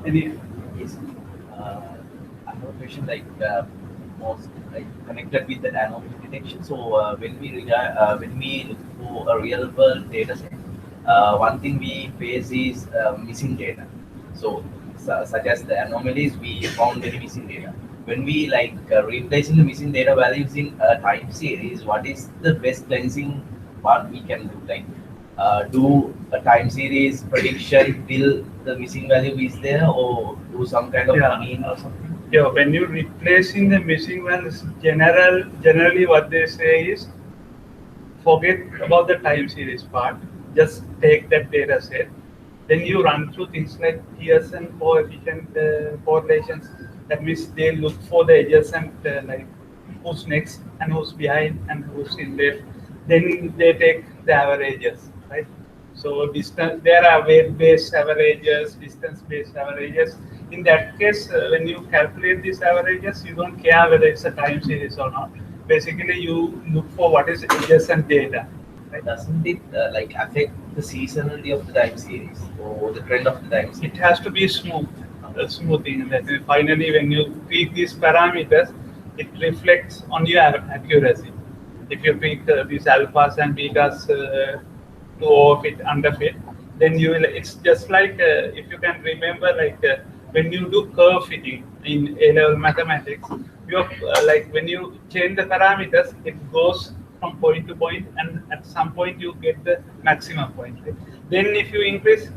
Any? Yes. I have a question like most like connected with the anomaly detection. So when we look for a real world data set, one thing we face is missing data. So such as the anomalies, we found many missing data. When we replacing the missing data values in a time series, what is the best cleansing part we can do? Like do a time series prediction till the missing value is there, or do some kind of mean or something? Yeah, when you replacing the missing values, generally what they say is forget about the time series part. Just take that data set. Then you run through things like Pearson coefficient correlations. That means they look for the adjacent, like who's next and who's behind and who's in left. Then they take the averages, right? So distance, there are weight-based averages, distance-based averages. In that case, when you calculate these averages, you don't care whether it's a time series or not. Basically, you look for what is adjacent data. Right? Doesn't it affect the seasonality of the time series or the trend of the time series? It has to be smooth, smoothing. That finally, when you tweak these parameters, it reflects on your accuracy. If you tweak these alphas and betas to overfit, underfit, then you will. It's just like if you can remember, when you do curve fitting in A-level mathematics, you like when you change the parameters, it goes from point to point, and at some point you get the maximum point. Right? Then if you increase,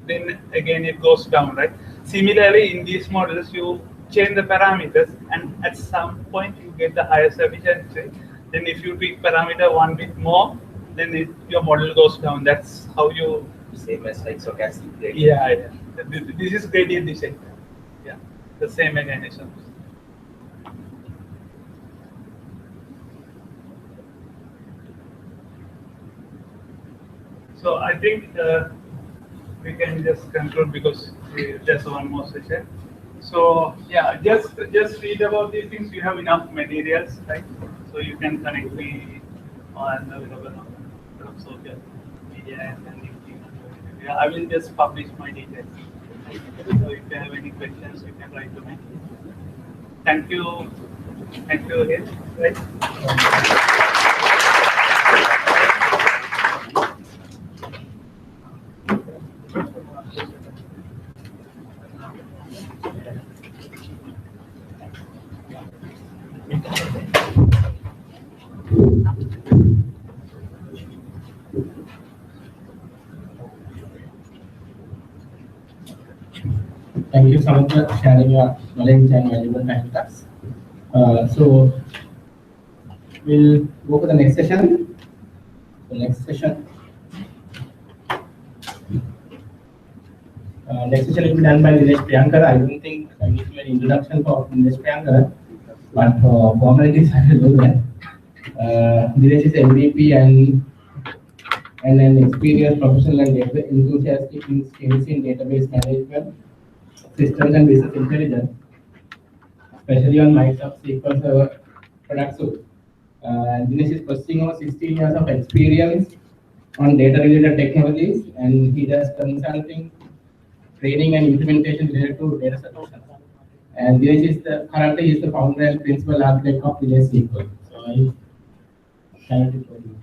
then again it goes down, right? Similarly, in these models, you change the parameters, and at some point you get the highest efficiency. Then if you tweak parameter one bit more, then your model goes down. That's how you. Same as like stochastic gradient. Yeah. This is gradient descent. Yeah, the same mechanism. So I think we can just conclude because there's one more session. So yeah, just read about these things. You have enough materials, right? So you can connect me on available on social media and LinkedIn. Yeah, I will just publish my details. So if you have any questions, you can write to me. Thank you. Thank you again. Right? you, Samantha, for sharing your knowledge and valuable time with us. So we'll go to the next session. Next session will be done by Dinesh Priyankar. I don't think I need to make an introduction for Dinesh Priyankar, but for formalities I will do that. Dinesh is MVP and an experienced professional and enthusiastic in skills in database management, systems and business intelligence, especially on Microsoft SQL Server product suite. Dinesh is possessing over 16 years of experience on data-related technologies, and he does consulting, training, and implementation related to data solutions. And Dinesh is currently the founder and principal architect of Dinesh SQL. So I hand it over to you.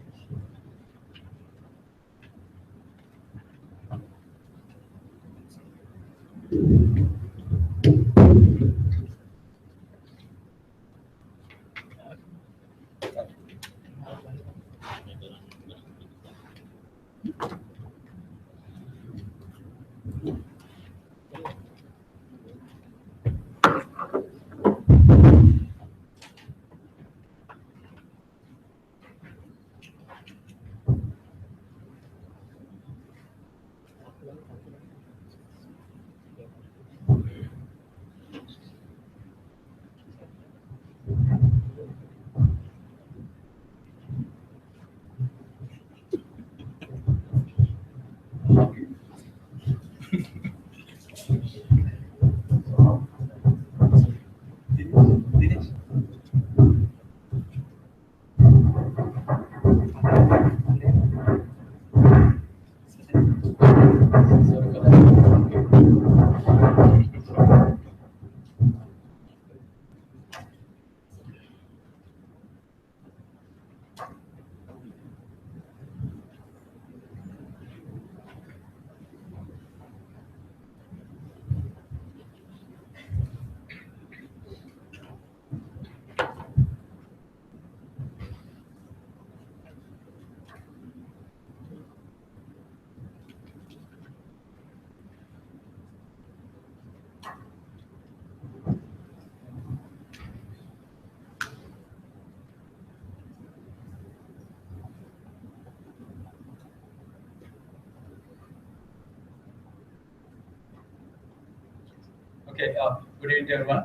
Okay, good evening everyone.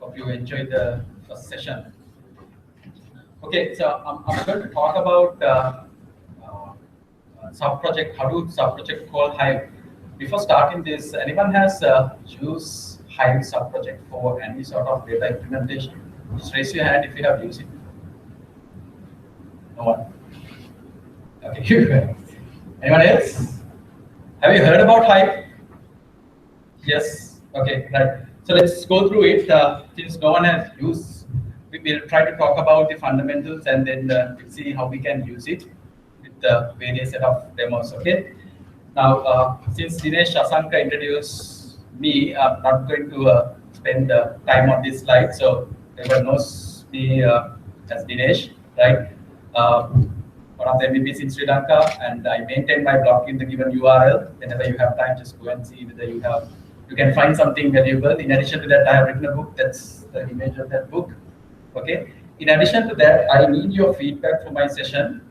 Hope you enjoyed the first session. Okay, so I'm going to talk about sub-project, Hadoop sub-project called Hive. Before starting this, anyone has used Hive sub-project for any sort of data implementation? Just raise your hand if you have used it. No one? Okay, anyone else? Have you heard about Hive? Yes. Okay, right. So let's go through it. Since no one has used, we will try to talk about the fundamentals and then we'll see how we can use it with the various set of demos. Okay. Now, since Dinesh Asanka introduced me, I'm not going to spend time on this slide. So everyone knows me as Dinesh, right? One of the MVPs in Sri Lanka, and I maintain my blog in the given URL. Whenever you have time, just go and see whether you can find something valuable. In addition to that, I have written a book. That's the image of that book. Okay. In addition to that, I need your feedback for my session.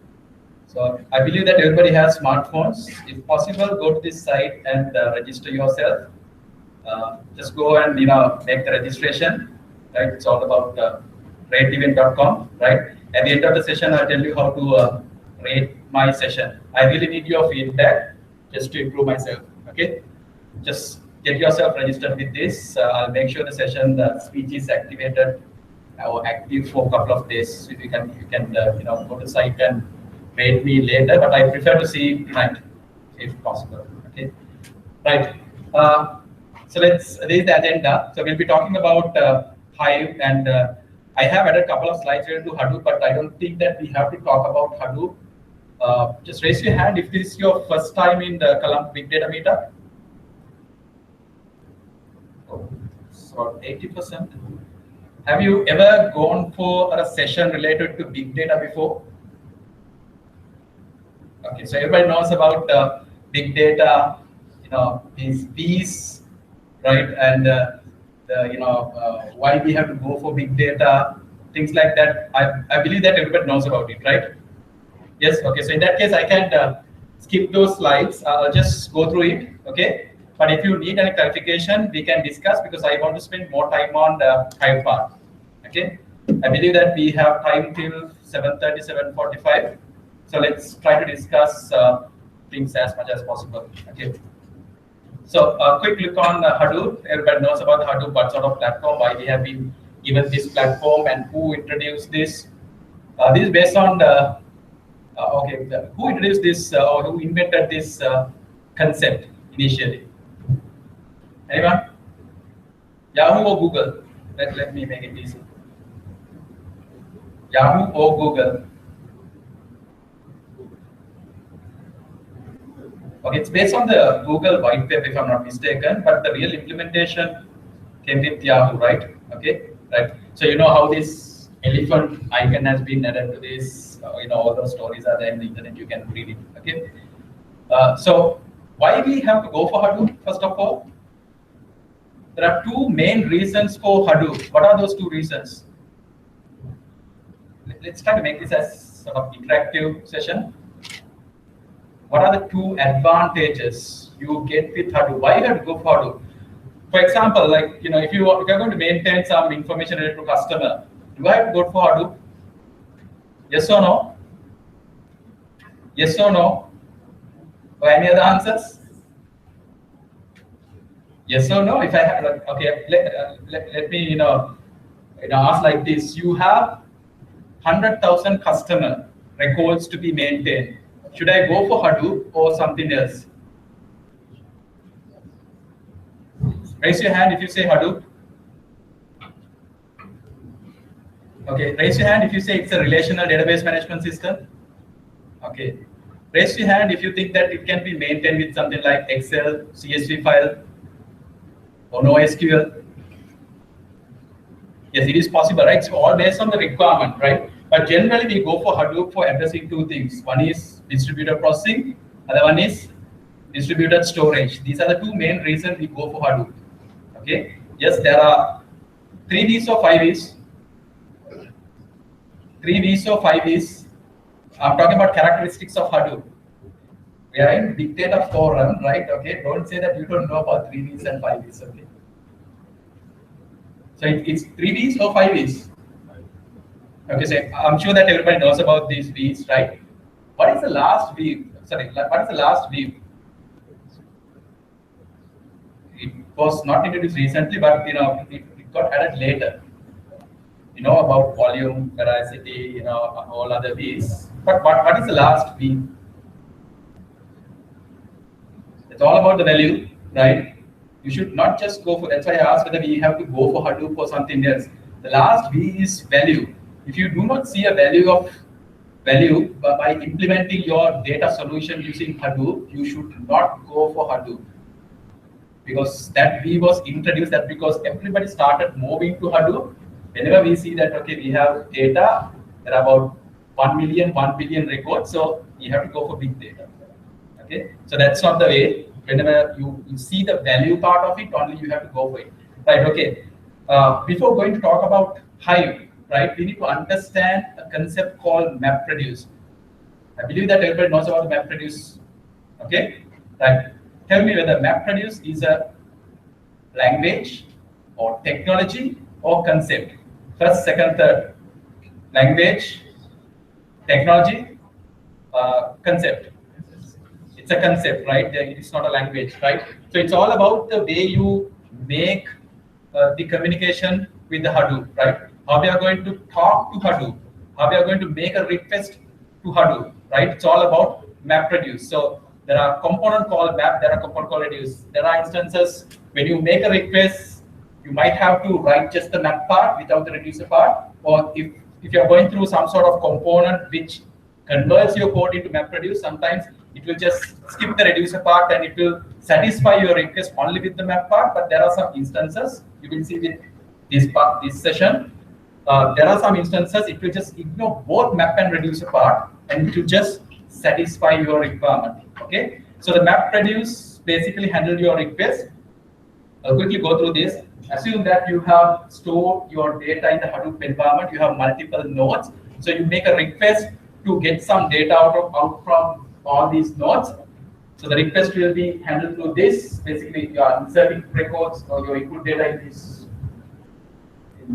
So I believe that everybody has smartphones. If possible, go to this site and register yourself. Just go and make the registration. Right. It's all about rateevent.com. Right. At the end of the session, I'll tell you how to rate my session. I really need your feedback just to improve myself. Okay. Just get yourself registered with this. I'll make sure the session, the speech is activated or active for a couple of days. If you can go to the site and rate me later, but I prefer to see tonight if possible. Okay, right. So this is the agenda. So we'll be talking about Hive, and I have added a couple of slides related to Hadoop, but I don't think that we have to talk about Hadoop. Just raise your hand if this is your first time in the Colombo Big Data Meetup. So 80%. Have you ever gone for a session related to big data before? Okay, so everybody knows about big data. These right? And why we have to go for big data, things like that. I believe that everybody knows about it, right? Yes. Okay. So in that case, I can skip those slides. I'll just go through it. Okay. But if you need any clarification, we can discuss because I want to spend more time on the Hive part. Okay. I believe that we have time till 7:30, 7:45. So let's try to discuss things as much as possible. Okay. So a quick look on Hadoop. Everybody knows about Hadoop, what sort of platform, why we have been given this platform, and who introduced this. This is based on the who introduced this or who invented this concept initially? Anyone? Yahoo or Google? Let me make it easy. Yahoo or Google? Okay, it's based on the Google white paper, if I'm not mistaken, but the real implementation came with Yahoo, right? Okay, right. So you know how this elephant icon has been added to this. All those stories are there in the internet. You can read it. Okay. So why we have to go for Hadoop? First of all, there are two main reasons for Hadoop. What are those two reasons? Let's try to make this as sort of interactive session. What are the two advantages you get with Hadoop? Why you have to go for Hadoop? For example, like if you're going to maintain some information related to customer, do I have to go for Hadoop? Yes or no? Yes or no? Or any other answers? Yes or no? If I have, okay, let me ask like this: you have 100,000 customer records to be maintained. Should I go for Hadoop or something else? Raise your hand if you say Hadoop. Okay, raise your hand if you say it's a relational database management system. Okay, raise your hand if you think that it can be maintained with something like Excel, CSV file, or NoSQL. Yes, it is possible, right? So all based on the requirement, right? But generally, we go for Hadoop for addressing two things. One is distributed processing, other one is distributed storage. These are the two main reasons we go for Hadoop. Okay. Yes, there are 3 V's or 5 V's. 3 V's or 5 V's. I'm talking about characteristics of Hadoop. We are in big data forum, right? Okay. Don't say that you don't know about 3 V's and 5 V's. Okay. So it's 3 V's or 5 V's. Okay, so I'm sure that everybody knows about these V's, right? What is the last V? Sorry, what is the last V? It was not introduced recently, but it got added later. About volume, veracity, all other V's. But what is the last V? It's all about the value, right? You should not just go for. That's why I asked whether we have to go for Hadoop or something else. The last V is value. If you do not see a value by implementing your data solution using Hadoop, you should not go for Hadoop. Because that V was introduced that because everybody started moving to Hadoop. Whenever we see that, okay, we have data, there are about 1 billion records, so you have to go for big data. Okay, so that's not the way. Whenever you see the value part of it, only you have to go for it. Right, okay. Before going to talk about Hive, right, we need to understand a concept called MapReduce. I believe that everybody knows about MapReduce. Okay, right. Tell me whether MapReduce is a language or technology or concept. First, second, third. Language, technology, concept. It's a concept, right? It's not a language, right? So it's all about the way you make the communication with the Hadoop, right? How we are going to talk to Hadoop, how we are going to make a request to Hadoop, right? It's all about MapReduce. So there are component called map, there are component called reduce. There are instances when you make a request, you might have to write just the map part without the reducer part, or if you're going through some sort of component which converts your code into MapReduce, sometimes it will just skip the reducer part and it will satisfy your request only with the map part. But there are some instances you will see with this session. There are some instances it will just ignore both map and reducer part and it will just satisfy your requirement. Okay, so the MapReduce basically handle your request I'll quickly go through this. Assume that you have stored your data in the Hadoop environment. You have multiple nodes. So you make a request to get some data out from all these nodes. So the request will be handled through this. Basically, you are inserting records or your input data in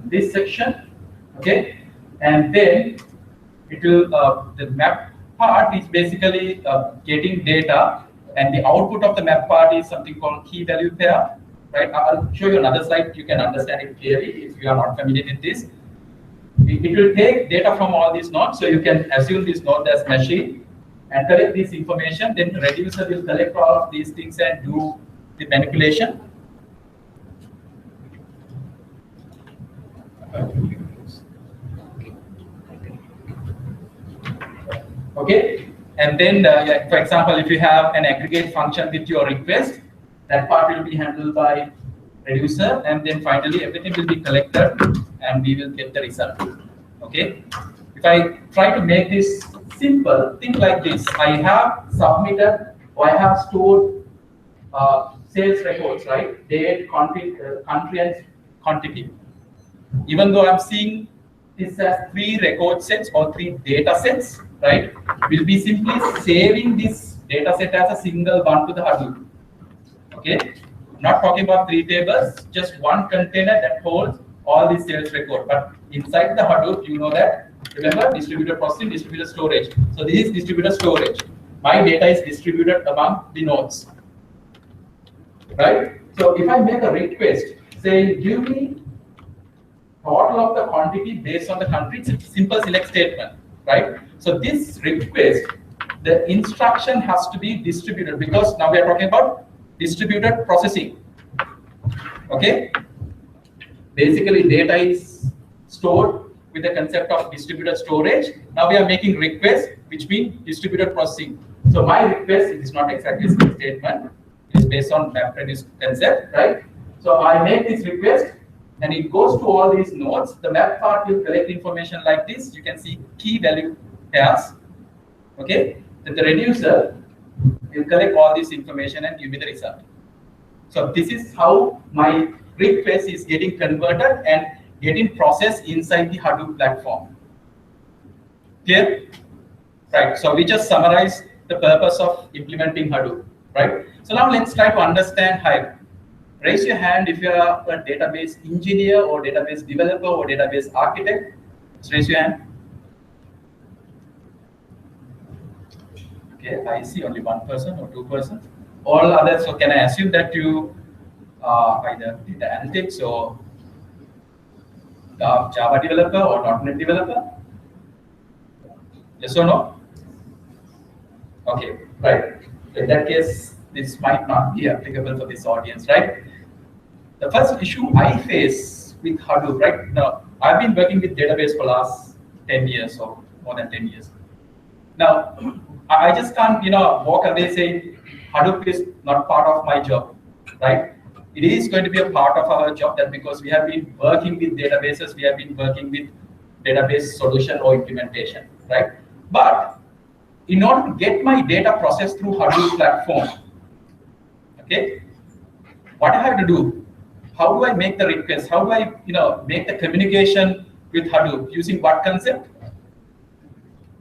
this section. Okay, and then it will the map part is basically getting data, and the output of the map part is something called key value pair. Right? I'll show you another slide. You can understand it clearly if you are not familiar with this. It will take data from all these nodes, so you can assume this node as machine and collect this information. Then the reducer will collect all of these things and do the manipulation. Okay, and then yeah, for example, if you have an aggregate function with your request, that part will be handled by reducer, and then finally everything will be collected and we will get the result. Okay, if I try to make this simple, think like this: I have submitted or I have stored sales records, right? Date, country, and quantity. Even though I'm seeing this as 3 record sets or 3 data sets, right? We'll be simply saving this data set as a single one to the Hadoop. Okay, I'm not talking about 3 tables, just one container that holds all these sales record. But inside the Hadoop, you know that, remember, distributed processing, distributed storage. So this is distributed storage. My data is distributed among the nodes, right? So if I make a request saying, give me total of the quantity based on the country, it's a simple select statement, right? So this request, the instruction has to be distributed, because now we are talking about distributed processing. Okay, basically data is stored with the concept of distributed storage. Now we are making requests, which means distributed processing. So my request is not exactly a statement, it is based on MapReduce concept, right? So I make this request and it goes to all these nodes. The map part will collect information like this. You can see key value pairs. Okay, then the reducer will collect all this information and give me the result. So this is how my request is getting converted and getting processed inside the Hadoop platform. Clear? Right. So we just summarized the purpose of implementing Hadoop. Right. So now let's try to understand Hive. Raise your hand if you are a database engineer or database developer or database architect. Let's raise your hand. Okay, I see only 1 person or 2 persons. All others, so can I assume that you are either data analytics or Java developer or .NET developer? Yes or no? Okay, right. In that case, this might not be applicable for this audience, right? The first issue I face with Hadoop, right? Now, I've been working with database for last 10 years or more than 10 years. Now, I just can't, walk away saying Hadoop is not part of my job, right? It is going to be a part of our job, that because we have been working with databases, we have been working with database solution or implementation, right? But in order to get my data processed through Hadoop platform, okay, what I have to do? How do I make the request? How do I, make the communication with Hadoop using what concept?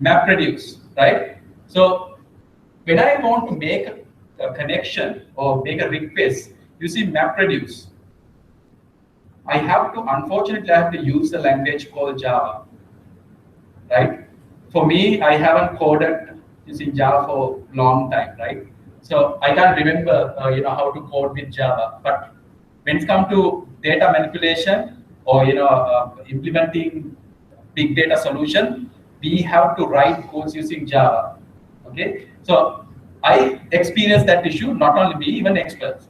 MapReduce, right? So when I want to make a connection or make a request using MapReduce, unfortunately, I have to use a language called Java, right? For me, I haven't coded using Java for a long time, right? So I can't remember, how to code with Java. But when it comes to data manipulation or, implementing big data solution, we have to write codes using Java. Okay, so I experienced that issue. Not only me, even experts.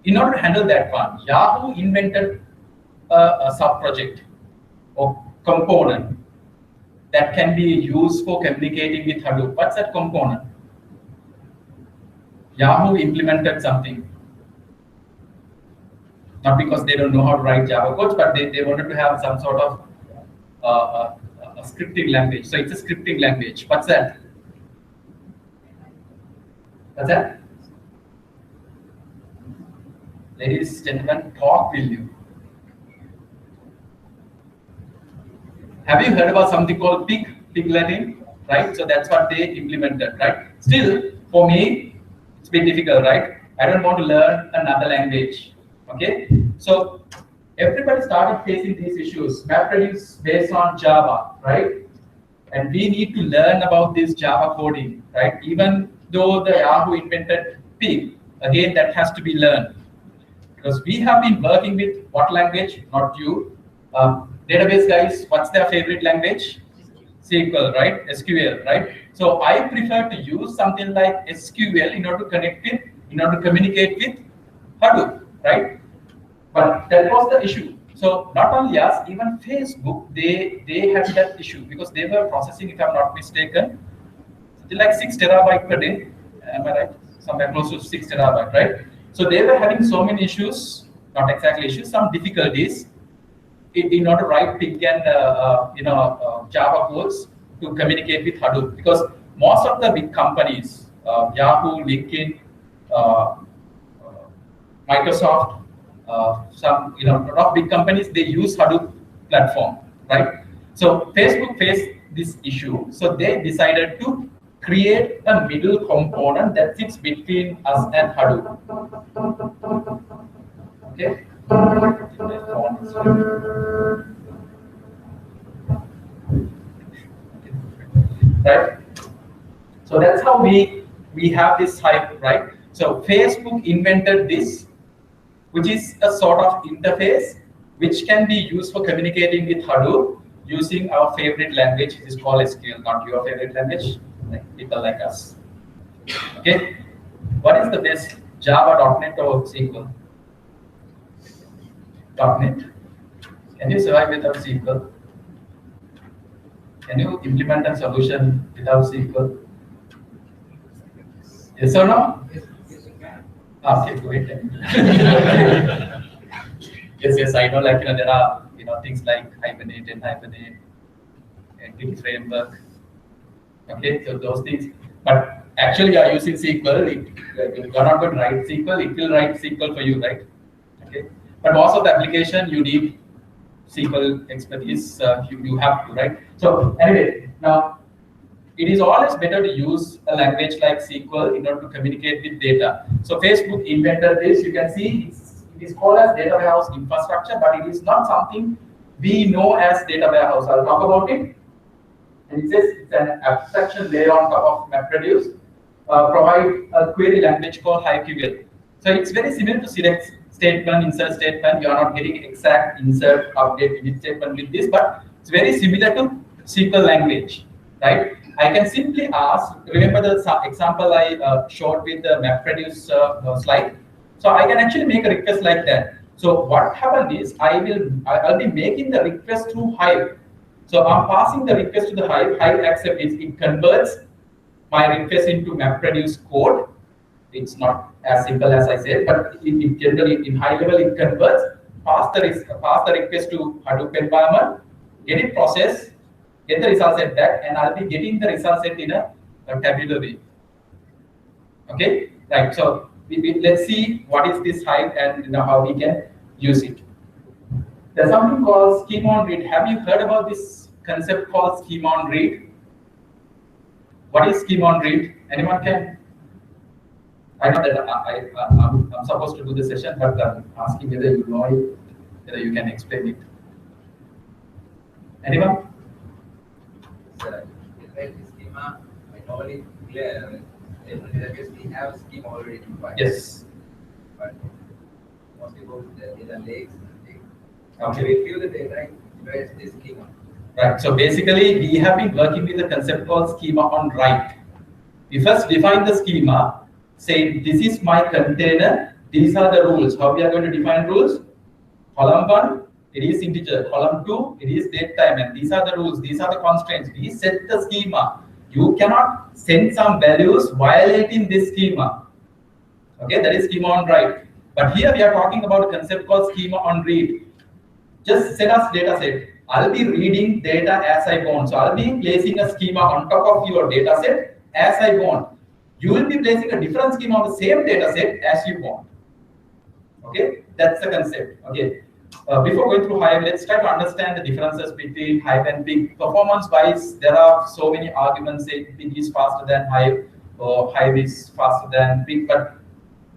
In order to handle that one, Yahoo invented a sub-project or component that can be used for communicating with Hadoop. What's that component? Yahoo implemented something. Not because they don't know how to write Java codes, but they wanted to have some sort of a scripting language. So it's a scripting language. What's that? What's that? Ladies and gentlemen, talk will you. Have you heard about something called pigletting, right? So that's what they implemented, right? Still, for me, it's been difficult, right? I don't want to learn another language, okay? So everybody started facing these issues. MapReduce based on Java, right? And we need to learn about this Java coding, right? Even though the Yahoo invented pig, again, that has to be learned. Because we have been working with what language? Not you. Database guys, what's their favorite language? SQL, right? SQL, right? So I prefer to use something like SQL in order to connect with, in order to communicate with Hadoop, right? But that was the issue. So not only us, even Facebook, they had that issue because they were processing, if I'm not mistaken, something like 6 terabyte per day. Am I right? Somewhere close to 6 terabyte, right? So they were having so many issues, not exactly issues, some difficulties in order to write pig and Java codes to communicate with Hadoop, because most of the big companies, Yahoo, LinkedIn, Microsoft, some a lot of big companies, they use Hadoop platform, right? So Facebook faced this issue, so they decided to create a middle component that sits between us and Hadoop. Okay. Right. So that's how we have this hype, right? So Facebook invented this, which is a sort of interface which can be used for communicating with Hadoop using our favorite language, which is called SQL, not your favorite language, like people like us. Okay, what is the best, Java, .NET, or SQL? .NET. Can you survive without SQL? Can you implement a solution without SQL? Yes or no? Okay, great. Yes, I know. Like there are things like Hibernate, entity framework. Okay, so those things. But actually, you are using SQL. You are not going to write SQL. It will write SQL for you, right? Okay. But most of the application you need SQL expertise. You have to, right? So anyway, now it is always better to use a language like SQL in order to communicate with data. So Facebook invented this. You can see it is called as data warehouse infrastructure, but it is not something we know as data warehouse. I'll talk about it. And it says it's an abstraction layer on top of MapReduce. Provide a query language called HiveQL. So it's very similar to select statement, insert statement. You are not getting exact insert, update, edit statement with this, but it's very similar to SQL language, right? I can simply ask, remember the example I showed with the MapReduce slide? So I can actually make a request like that. So what happened is I'll be making the request to Hive. So I'm passing the request to the Hive. Hive accepts it. It converts my request into MapReduce code. It's not as simple as I said, but it generally in high level it converts. Pass the request to Hadoop environment, get it processed, get the result set back, and I'll be getting the result set in a tabular way. Okay, right. So let's see what is this Hive and how we can use it. There's something called schema on read. Have you heard about this concept called schema on read? What is schema on read? Anyone can? I know that I'm supposed to do the session, but I'm asking whether you know it, whether you can explain it. Anyone? Sir, like the schema, I normally clear. We have a schema already defined. Yes. But once you go to the data lakes, Okay. we view the data, where is this schema? Right. So basically, we have been working with a concept called schema on write. We first define the schema, say this is my container. These are the rules. How we are going to define rules? Column 1, it is integer. Column 2, it is date time. And these are the rules. These are the constraints. We set the schema. You cannot send some values violating this schema. Okay, that is schema on write. But here we are talking about a concept called schema on read. Just set us data set. I'll be reading data as I want. So I'll be placing a schema on top of your data set as I want. You will be placing a different schema on the same data set as you want. Okay, that's the concept. Okay, before going through Hive, let's try to understand the differences between Hive and Pig. Performance-wise, there are so many arguments saying Pig is faster than Hive or Hive is faster than Pig, but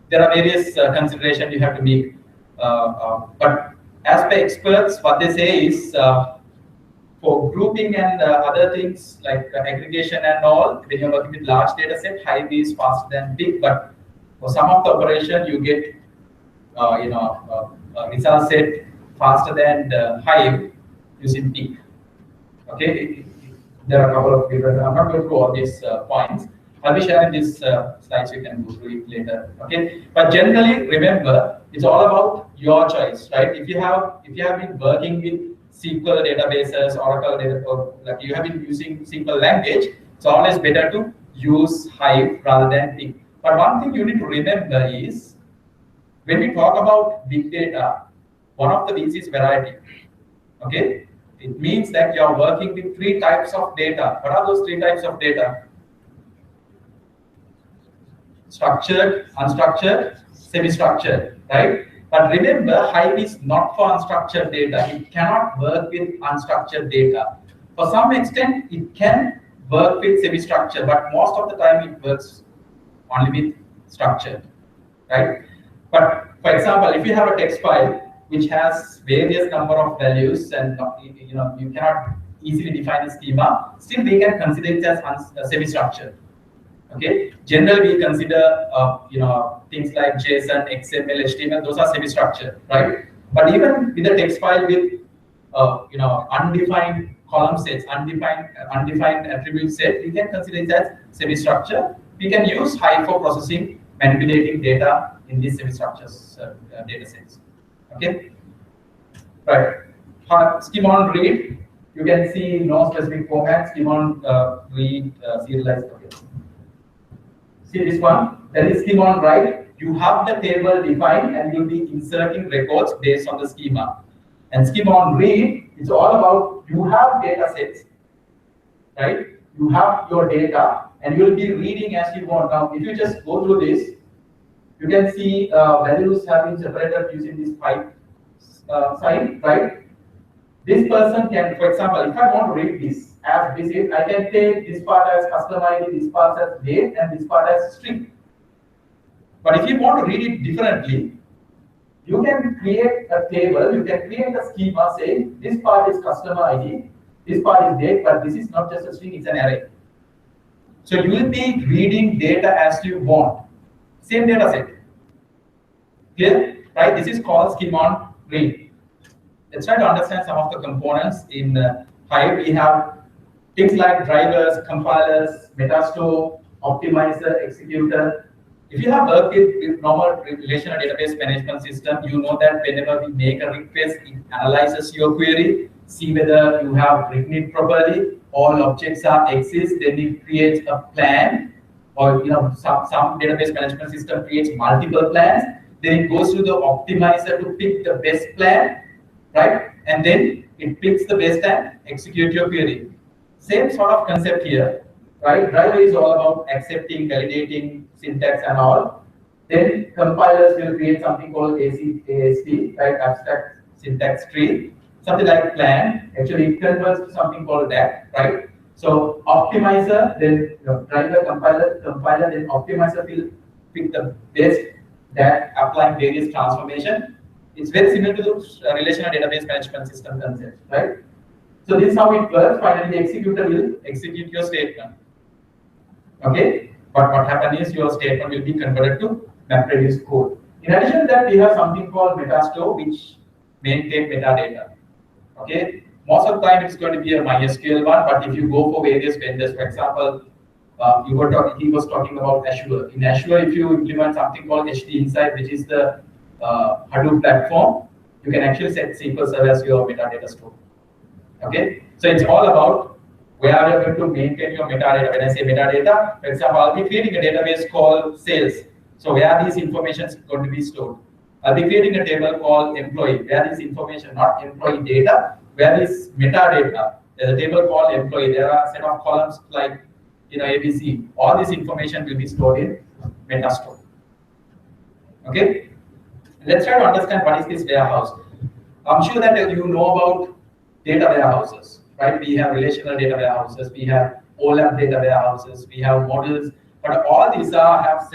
there are various considerations you have to make. But as per experts, what they say is for grouping and other things like aggregation and all, when you're working with large data set, Hive is faster than Pig. But for some of the operation, you get result set faster than the Hive using Pig. Okay, there are a couple of different. I'm not going through all these points. I'll be sharing these slides. You can go through it later. Okay, but generally remember, it's all about your choice, right? If you have been working with SQL databases, Oracle data, or like you have been using SQL language, it's always better to use Hive rather than Pig. But one thing you need to remember is when we talk about big data, one of the V's is variety. Okay, it means that you are working with 3 types of data. What are those 3 types of data? Structured, unstructured, semi-structured, right? But remember, Hive is not for unstructured data. It cannot work with unstructured data. For some extent, it can work with semi-structured, but most of the time it works only with structured, right? But for example, if you have a text file which has various number of values and you cannot easily define a schema, still we can consider it as semi-structured. Okay, generally we consider things like JSON, XML, HTML, those are semi-structured, right? But even with a text file with undefined column sets, undefined attribute set, we can consider it as semi-structured. We can use Hive for processing, manipulating data in these semi-structured data sets. Okay, right. Schema on read, you can see no specific format. Schema on read, serialized. Okay. See this one, that is schema on write. You have the table defined and you'll be inserting records based on the schema. And schema on read, it's all about you have data sets, right? You have your data and you'll be reading as you want. Now, if you just go through this, you can see values have been separated using this pipe sign, right? This person can, for example, if I want to read this as this is, I can take this part as custom ID, this part as date, and this part as string. But if you want to read it differently, you can create a table, you can create a schema saying this part is customer ID, this part is date, but this is not just a string, it's an array. So you will be reading data as you want. Same data set. Clear? Right? This is called schema on read. Let's try to understand some of the components in Hive. We have things like drivers, compilers, metastore, optimizer, executor. If you have worked with normal relational database management system, you know that whenever we make a request, it analyzes your query, see whether you have written it properly, all objects exist, then it creates a plan, or some database management system creates multiple plans, then it goes to the optimizer to pick the best plan, right? And then it picks the best and execute your query. Same sort of concept here, right? Driver is all about accepting, validating, syntax and all. Then compilers will create something called AST, right? Abstract syntax tree. Something like plan, actually it converts to something called that, right? So optimizer, then driver, compiler, then optimizer will pick the best that applying various transformation. It's very similar to the relational database management system concept, right? So this is how it works. Finally, the executor will execute your statement. Okay, but what happens is your statement will be converted to MapReduce code. In addition to that, we have something called metastore, which maintains metadata. Okay, most of the time it's going to be a MySQL one, but if you go for various vendors, for example, he was talking about Azure. In Azure, if you implement something called HD Insight, which is the Hadoop platform, you can actually set SQL Server as your metadata store. Okay, so it's all about where you're going to maintain your metadata. When I say metadata, for example, I'll be creating a database called sales. So where these information is going to be stored. I'll be creating a table called employee, where this information, not employee data, where this metadata. There's a table called employee. There are a set of columns like ABC. All this information will be stored in metastore. Okay. Let's try to understand what is this warehouse. I'm sure that you know about data warehouses, right? We have relational data warehouses, we have OLAP data warehouses, we have models, but all these have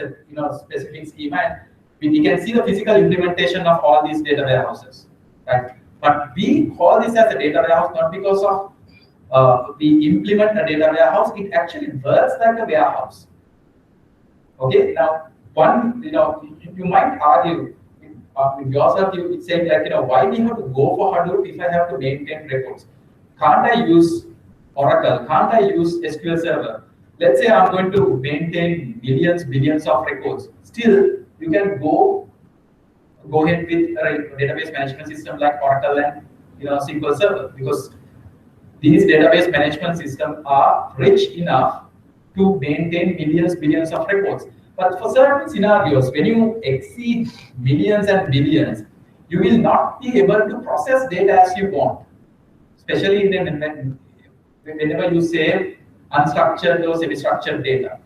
specific schema, and we can see the physical implementation of all these data warehouses, right? But we call this as a data warehouse not because of we implement a data warehouse, it actually works like a warehouse. Okay, now you might argue with yourself, you saying like, why we have to go for Hadoop if I have to maintain records? Can't I use Oracle? Can't I use SQL Server? Let's say I'm going to maintain millions, billions of records. Still, you can go ahead with a database management system like Oracle and SQL Server, because these database management systems are rich enough to maintain millions, billions of records. But for certain scenarios, when you exceed millions and billions, you will not be able to process data as you want, especially whenever you save unstructured or semi-structured data.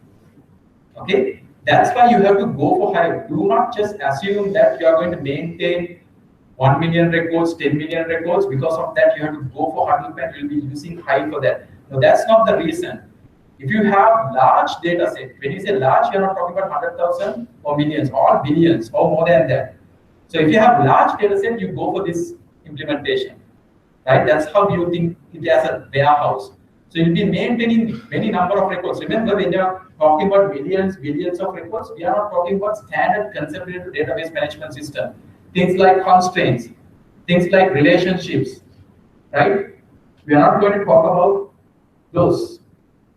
Okay, that's why you have to go for Hive. Do not just assume that you are going to maintain 1 million records, 10 million records. Because of that, you have to go for Hadoop and you'll be using Hive for that. No, that's not the reason. If you have large data set, when you say large, you're not talking about 100,000 or millions, or billions, or more than that. So if you have large data set, you go for this implementation, right? That's how you think it as a warehouse. So you'll be maintaining many number of records. Remember, when you're talking about millions, billions of records, we are not talking about standard concept-related database management system. Things like constraints, things like relationships, right? We are not going to talk about those.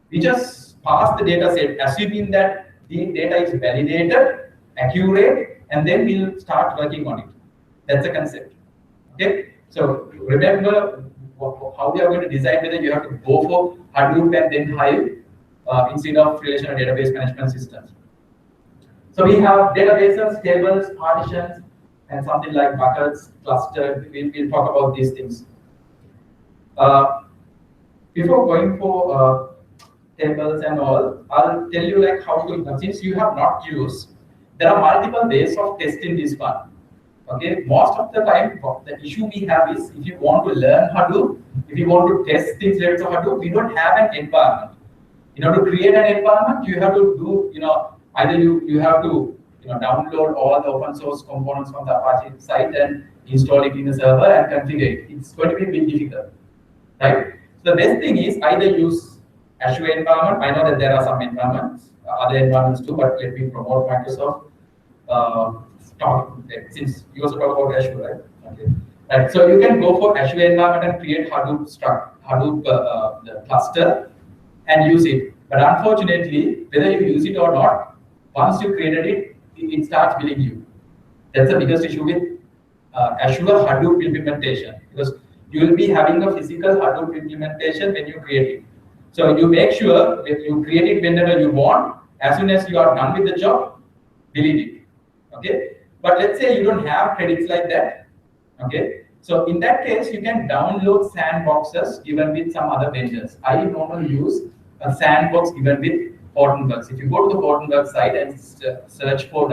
We just pass the data set, assuming that the data is validated, accurate, and then we'll start working on it. That's the concept. Okay. So remember how we are going to decide whether you have to go for Hadoop and then Hive instead of relational database management systems. So we have databases, tables, partitions, and something like buckets, clustered. We'll talk about these things. Before going for tables and all, I'll tell you like how to, since you have not used, there are multiple ways of testing this one. Okay, most of the time, the issue we have is if you want to learn Hadoop, if you want to test things related to Hadoop, we don't have an environment. In order to create an environment, you have to do, either you have to download all the open source components from the Apache site and install it in the server and configure it. It's going to be a bit difficult, right? So the best thing is either use Azure environment. I know that there are some environments, other environments too, but let me promote Microsoft. Since you also talk about Azure, right? Okay. Right. So you can go for Azure environment and create Hadoop the cluster and use it. But unfortunately, whether you use it or not, once you created it, it starts billing you. That's the biggest issue with Azure Hadoop implementation, because you will be having a physical Hadoop implementation when you create it. So you make sure that you create it whenever you want. As soon as you are done with the job, delete it. Okay. But let's say you don't have credits like that. Okay. So in that case, you can download sandboxes given with some other vendors. I normally use a sandbox given with Hortonworks. If you go to the Hortonworks site and search for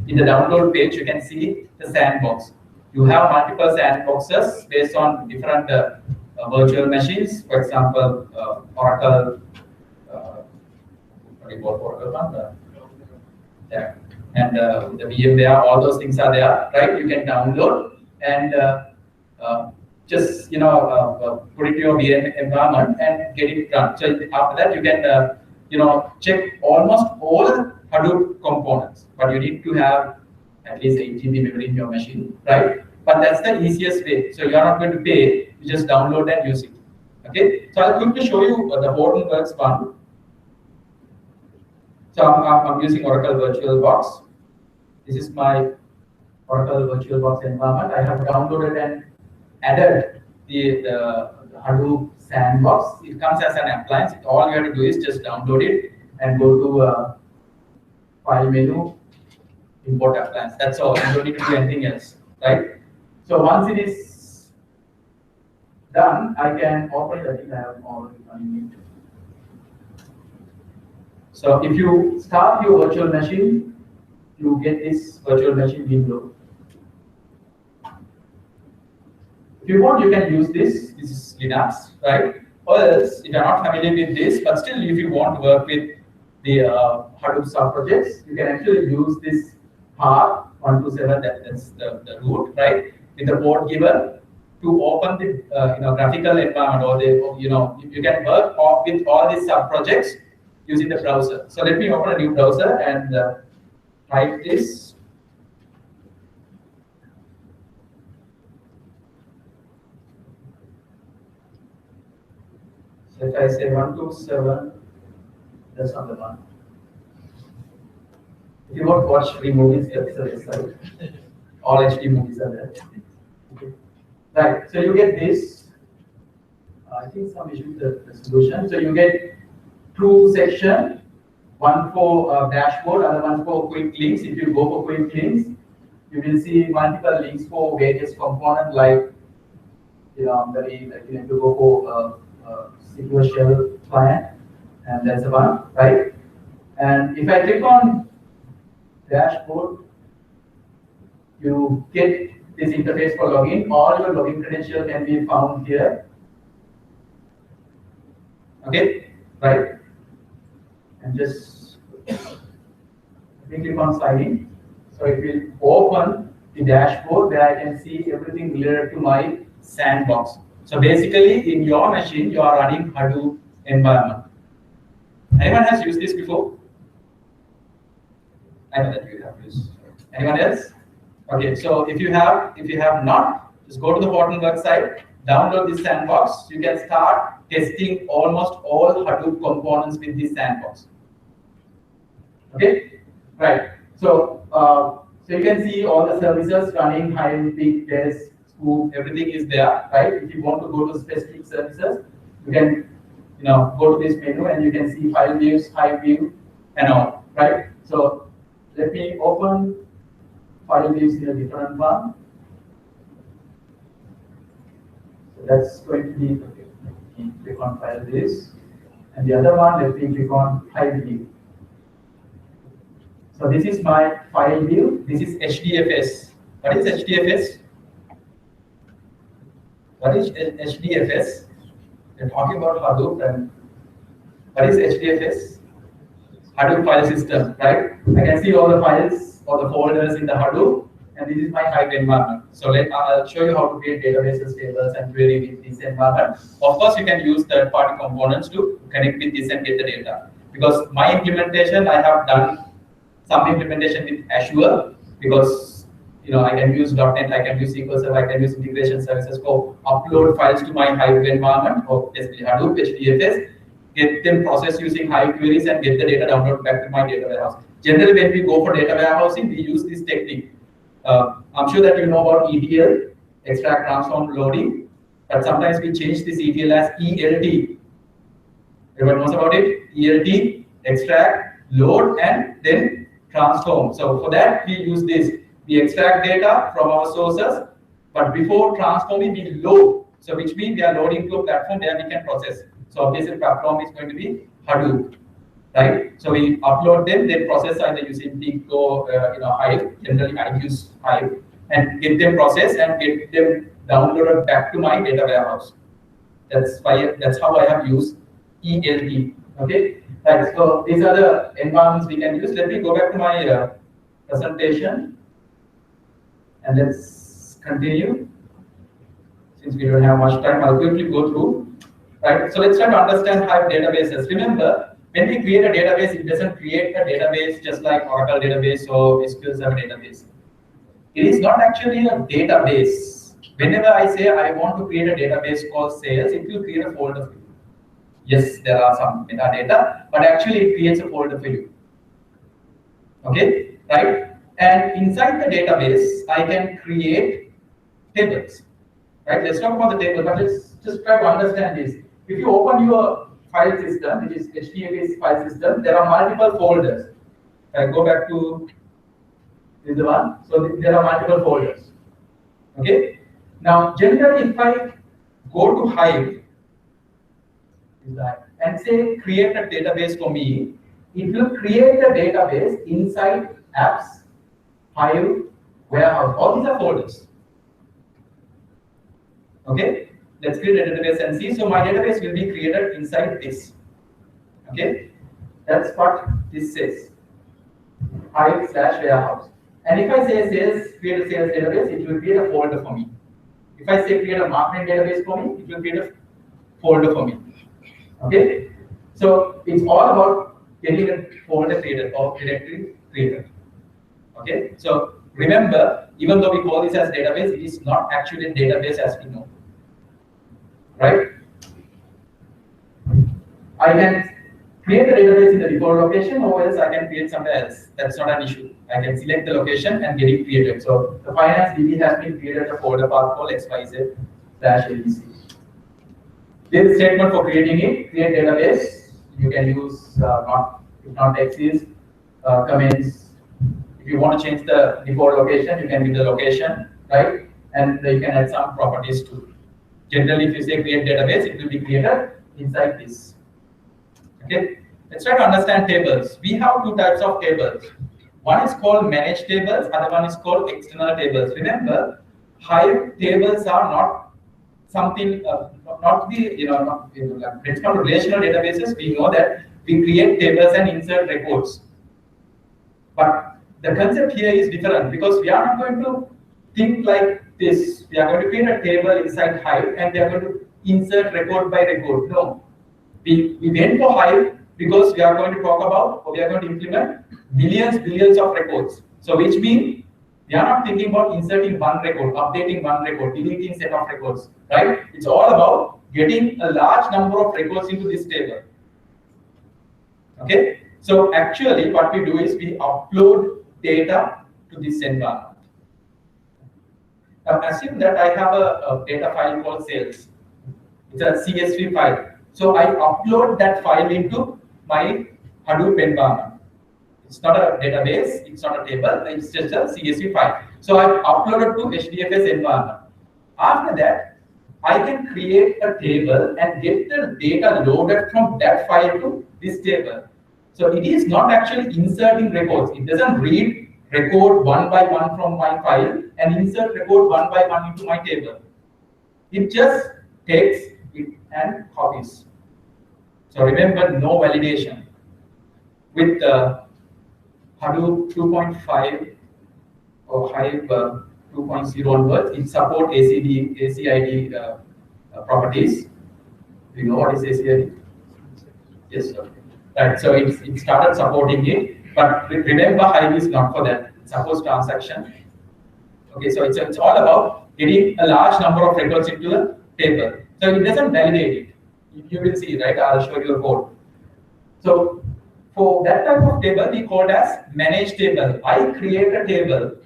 in the download page, you can see the sandbox. You have multiple sandboxes based on different virtual machines. For example, Oracle, what do you call Oracle one? Yeah. And the VMware, all those things are there, right? You can download and just put it to your VM environment and get it run. So after that, you can check almost all Hadoop components, but you need to have at least 8 GB memory in your machine, right? But that's the easiest way. So you are not going to pay; you just download and use it. Okay. So I'll quickly show you the Hortonworks one. So I'm using Oracle VirtualBox. This is my Oracle VirtualBox environment. I have downloaded and added the Hadoop sandbox. It comes as an appliance. All you have to do is just download it and go to File menu, Import Appliance. That's all. You don't need to do anything else, right? So once it is done, I can open it. I think I have already done it. So if you start your virtual machine, you get this virtual machine window. you want, you can use this. This is Linux, right? Or else, if you're not familiar with this, but still, if you want to work with the Hadoop sub-projects, you can actually use this path 127, that's the root, right? With the port given to open the graphical environment, or the you can work with all these sub-projects using the browser. So let me open a new browser and type this. So if I say 127, that's not the one. If you want to watch free movies, that's the website. All HD movies are there. Okay. Right, so you get this. I think some issue with the solution. So you get two sections, one for dashboard, other one for quick links. If you go for quick links, you will see multiple links for various components, like you need to go for secure shell client, and that's the one, right? And if I click on dashboard, you get this interface for login. All your login credentials can be found here. Okay, right? And just click on sign in. So it will open the dashboard where I can see everything related to my sandbox. So basically, in your machine, you are running Hadoop environment. Anyone has used this before? I know that you have used. Anyone else? Okay, so if you have not, just go to the Horton website, download this sandbox. You can start testing almost all Hadoop components with this sandbox. Okay, right. So so you can see all the services running, Hive, Big, Desk, Scoop, everything is there, right? If you want to go to specific services, you can go to this menu and you can see file views, Hive view, and all, right? So let me open file views in a different one. So that's going to be, okay, let me click on file views. And the other one, let me click on Hive view. So this is my file view. This is HDFS. What is HDFS? What is HDFS? We're talking about Hadoop, and what is HDFS? Hadoop file system, right? I can see all the files or the folders in the Hadoop, and this is my Hive environment. So I'll show you how to create databases, tables, and query with this environment. Of course, you can use third-party components to connect with this and get the data. Because my implementation, I have done some implementation with Azure, because I can use .NET, I can use SQL Server, I can use integration services for upload files to my Hive environment, or basically Hadoop, HDFS, get them processed using Hive queries and get the data downloaded back to my data warehouse. Generally, when we go for data warehousing, we use this technique. I'm sure that you know about ETL, extract, transform, loading, but sometimes we change this ETL as ELT. Everyone knows about it? ELT, extract, load, and then transform. So for that, we use this. We extract data from our sources, but before transforming, we load. So which means we are loading to a platform where we can process. So obviously, platform is going to be Hadoop, right? So we upload them, then process either using Big or Hive. Generally, I use Hive, and get them processed and get them downloaded back to my data warehouse. That's how I have used ELT. Okay, right. So these are the environments we can use. Let me go back to my presentation, and let's continue. Since we don't have much time, I'll quickly go through. Right. So let's try to understand Hive databases. Remember, when we create a database, it doesn't create a database just like Oracle database or SQL Server database. It is not actually a database. Whenever I say I want to create a database called sales, it will create a folder for you. Yes, there are some metadata, but actually it creates a folder for you. Okay, right? And inside the database, I can create tables. Right? Let's talk about the table, but let's just try to understand this. If you open your file system, which is HDFS file system, there are multiple folders. I go back to this one. So there are multiple folders. Okay. Now, generally, if I go to Hive and say create a database for me, it will create a database inside apps, Hive, warehouse. All these are folders. Okay, let's create a database and see. So my database will be created inside this. Okay, that's what this says. Hive/warehouse. And if I say create a sales database, it will create a folder for me. If I say create a marketing database for me, it will create a folder for me. Okay, so it's all about getting a folder created or directory created. Okay, so remember, even though we call this as database, it is not actually a database as we know. Right? I can create a database in the default location, or else I can create somewhere else. That's not an issue. I can select the location and get it created. So the finance DB has been created a folder path called XYZ/ABC. This statement for creating it, create database. You can use not exist comments. If you want to change the default location, you can give the location, right? And you can add some properties too. Generally, if you say create database, it will be created inside this. Okay, let's try to understand tables. We have two types of tables. One is called managed tables, other one is called external tables. Remember, Hive tables are not something, not the, like, when it comes to relational databases, we know that we create tables and insert records. But the concept here is different because we are not going to think like this. We are going to create a table inside Hive and we are going to insert record by record. No. We went for Hive because we are going to talk about, or we are going to implement billions of records. So which means we are not thinking about inserting one record, updating one record, deleting set of records, right? It's all about getting a large number of records into this table. Okay, so actually what we do is we upload data to this environment. Now assume that I have a data file called sales. It's a CSV file. So I upload that file into my Hadoop environment. It's not a database, it's not a table, it's just a CSV file. So I uploaded to HDFS environment. After that, I can create a table and get the data loaded from that file to this table. So it is not actually inserting records. It doesn't read record one by one from my file and insert record one by one into my table. It just takes it and copies. So remember, no validation. With Hadoop 2.5 or Hive 2.0 onwards, it supports ACID properties. Do you know what is ACID? Yes, sir. Right. So it started supporting it, but remember, Hive is not for that. It supports transaction. Okay, so it's all about getting a large number of records into the table. So it doesn't validate it. You will see, right? I'll show you a code. So for that type of table, we call it as managed table. I create a table,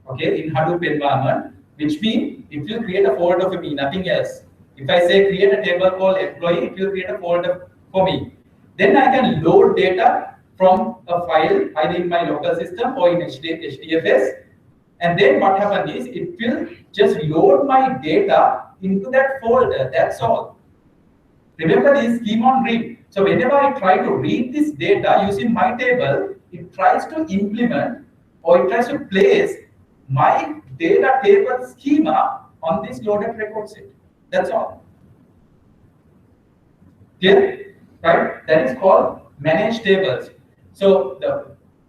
okay, in Hadoop environment, which means it will create a folder for me, nothing else. If I say create a table called employee, it will create a folder for me. Then I can load data from a file either in my local system or in HDFS. And then what happens is it will just load my data into that folder. That's all. Remember, this scheme on read. So whenever I try to read this data using my table, it tries to implement or it tries to place my data table schema on this loaded record set. That's all. Clear? Right? That is called managed tables. So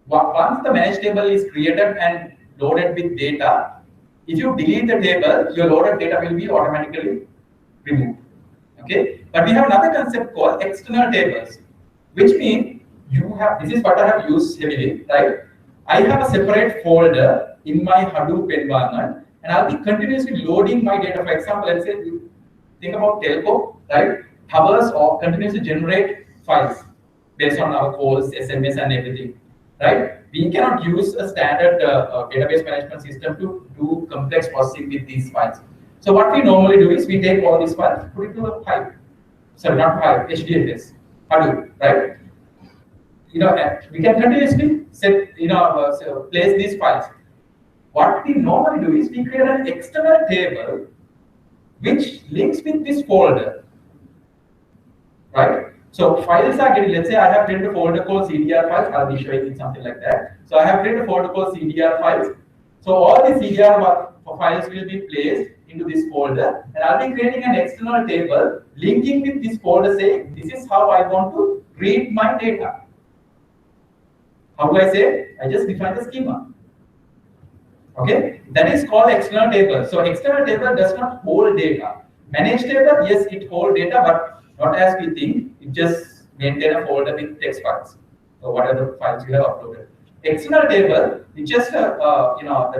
once the managed table is created and loaded with data, if you delete the table, your loaded data will be automatically removed. Okay, but we have another concept called external tables, which means you have, this is what I have used heavily, right? I have a separate folder in my Hadoop environment, and I'll be continuously loading my data. For example, let's say you think about telco, right? Towers or continuously generate files based on our calls, SMS, and everything, right? We cannot use a standard database management system to do complex processing with these files. So what we normally do is we take all these files, put it to a Hive. Sorry, not Hive, HDFS, Hadoop, right? We can continuously set, place these files. What we normally do is we create an external table which links with this folder, right? So files are getting, let's say I have created a folder called CDR files. I'll be showing you something like that. So I have created a folder called CDR files. So all the CDR files will be placed into this folder, and I'll be creating an external table linking with this folder saying this is how I want to read my data. How do I say? I just define the schema. Okay, that is called external table. So external table does not hold data. Managed table, yes, it holds data, but not as we think. It just maintain a folder with text files or whatever files you have uploaded. External table is just the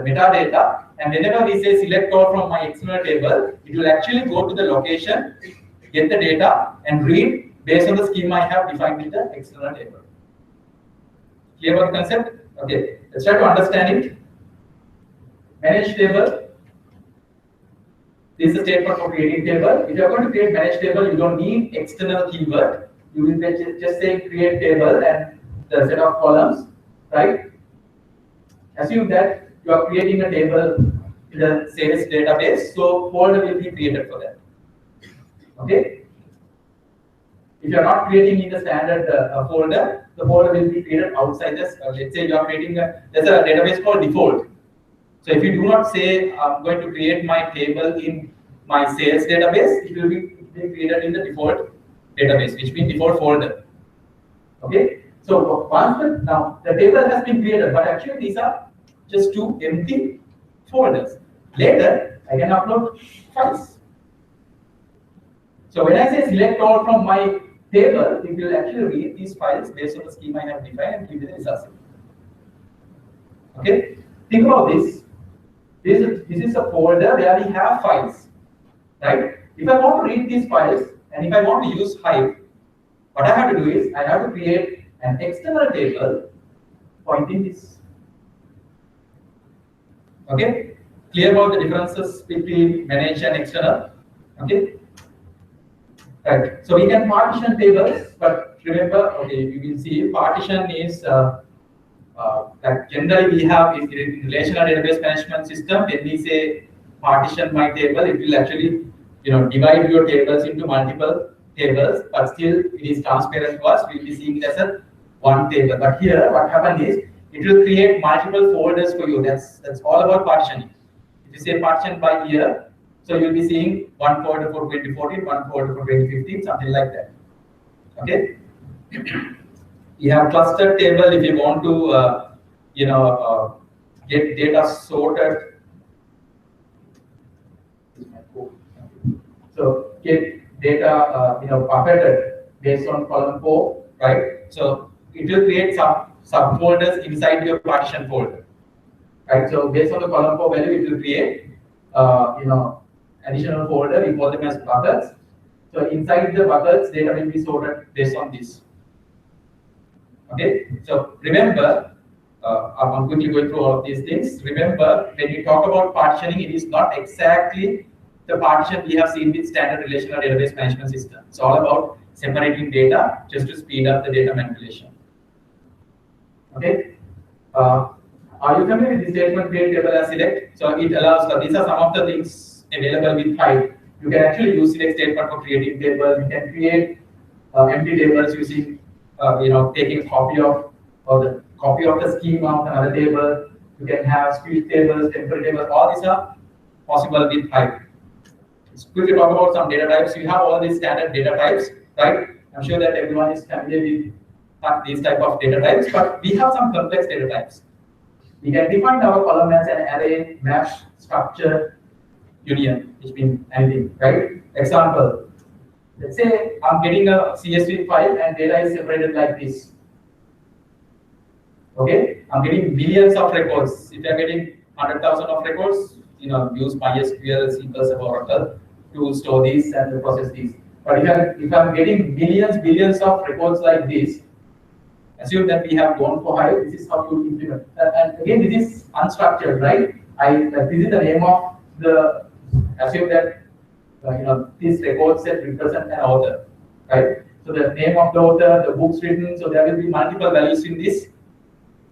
metadata, and whenever we say select all from my external table, it will actually go to the location, get the data, and read based on the schema I have defined with the external table. Clear about the concept? Okay, let's try to understand it. Managed table. This is a statement for creating table. If you are going to create managed table, you don't need external keyword. You will just say create table and the set of columns, right? Assume that you are creating a table in the sales database, so folder will be created for that. Okay. If you are not creating in the standard folder, the folder will be created outside this. Let's say you are creating there's a database called default. So if you do not say I'm going to create my table in my sales database, it will be created in the default database, which means default folder. Okay. So once now the table has been created, but actually these are just two empty folders. Later I can upload files. So when I say select all from my table, it will actually read these files based on the schema I have defined and give you the results. Okay. Think about this. This is a folder where we have files, right? If I want to read these files and if I want to use Hive, what I have to do is I have to create an external table pointing this. Okay? Clear about the differences between managed and external? Okay? Right. So we can partition tables, but remember, okay, you will see partition is that generally we have in relational database management system. When we say partition my table, it will actually divide your tables into multiple tables, but still it is transparent to us. We'll be seeing it as a one table. But here, what happens is it will create multiple folders for you. That's all about partitioning. If you say partition by year, so you'll be seeing one folder for 2014, one folder for 2015, something like that. Okay. You have clustered table if you want to get data sorted. So get data bucketed based on Colombo, right? So it will create some subfolders inside your partition folder, right? So based on the Colombo value, it will create additional folder. We call them as buckets. So inside the buckets, data will be sorted based on this. Okay, so remember, I'm quickly going through all of these things. Remember, when we talk about partitioning, it is not exactly the partition we have seen with standard relational database management system. It's all about separating data just to speed up the data manipulation. Okay, are you familiar with this statement create table as select? So it allows, these are some of the things available with Hive. You can actually use select statement for creating tables. You can create empty tables using taking a copy of the schema of another table. You can have split tables, temporary tables. All these are possible with Hive. Let's quickly talk about some data types. You have all these standard data types, right? I'm sure that everyone is familiar with these type of data types, but we have some complex data types. We can define our column as an array, map, structure, union, which means anything, right? Example. Let's say I'm getting a CSV file and data is separated like this. Okay, I'm getting millions of records. If you're getting 100,000 of records, use MySQL, SQL Server, Oracle to store these and process these. But if I'm getting billions of records like this, assume that we have gone for Hive. This is how you implement. And again, this is unstructured, right? This is the name of the. Assume that this record set represent an author, right? So the name of the author, the books written, so there will be multiple values in this,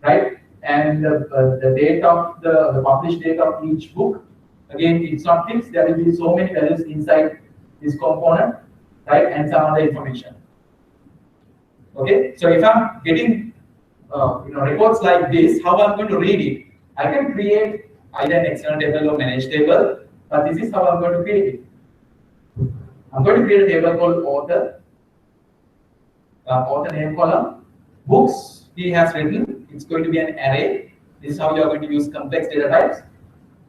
right? And the date of the published date of each book. Again, it's not fixed. There will be so many values inside this component, right? And some other information. Okay. So if I'm getting records like this, how I'm going to read it? I either an external table or managed table, but this is how I'm going to create it. I'm going to create a table called author, author name column. Books he has written, it's going to be an array. This is how you are going to use complex data types.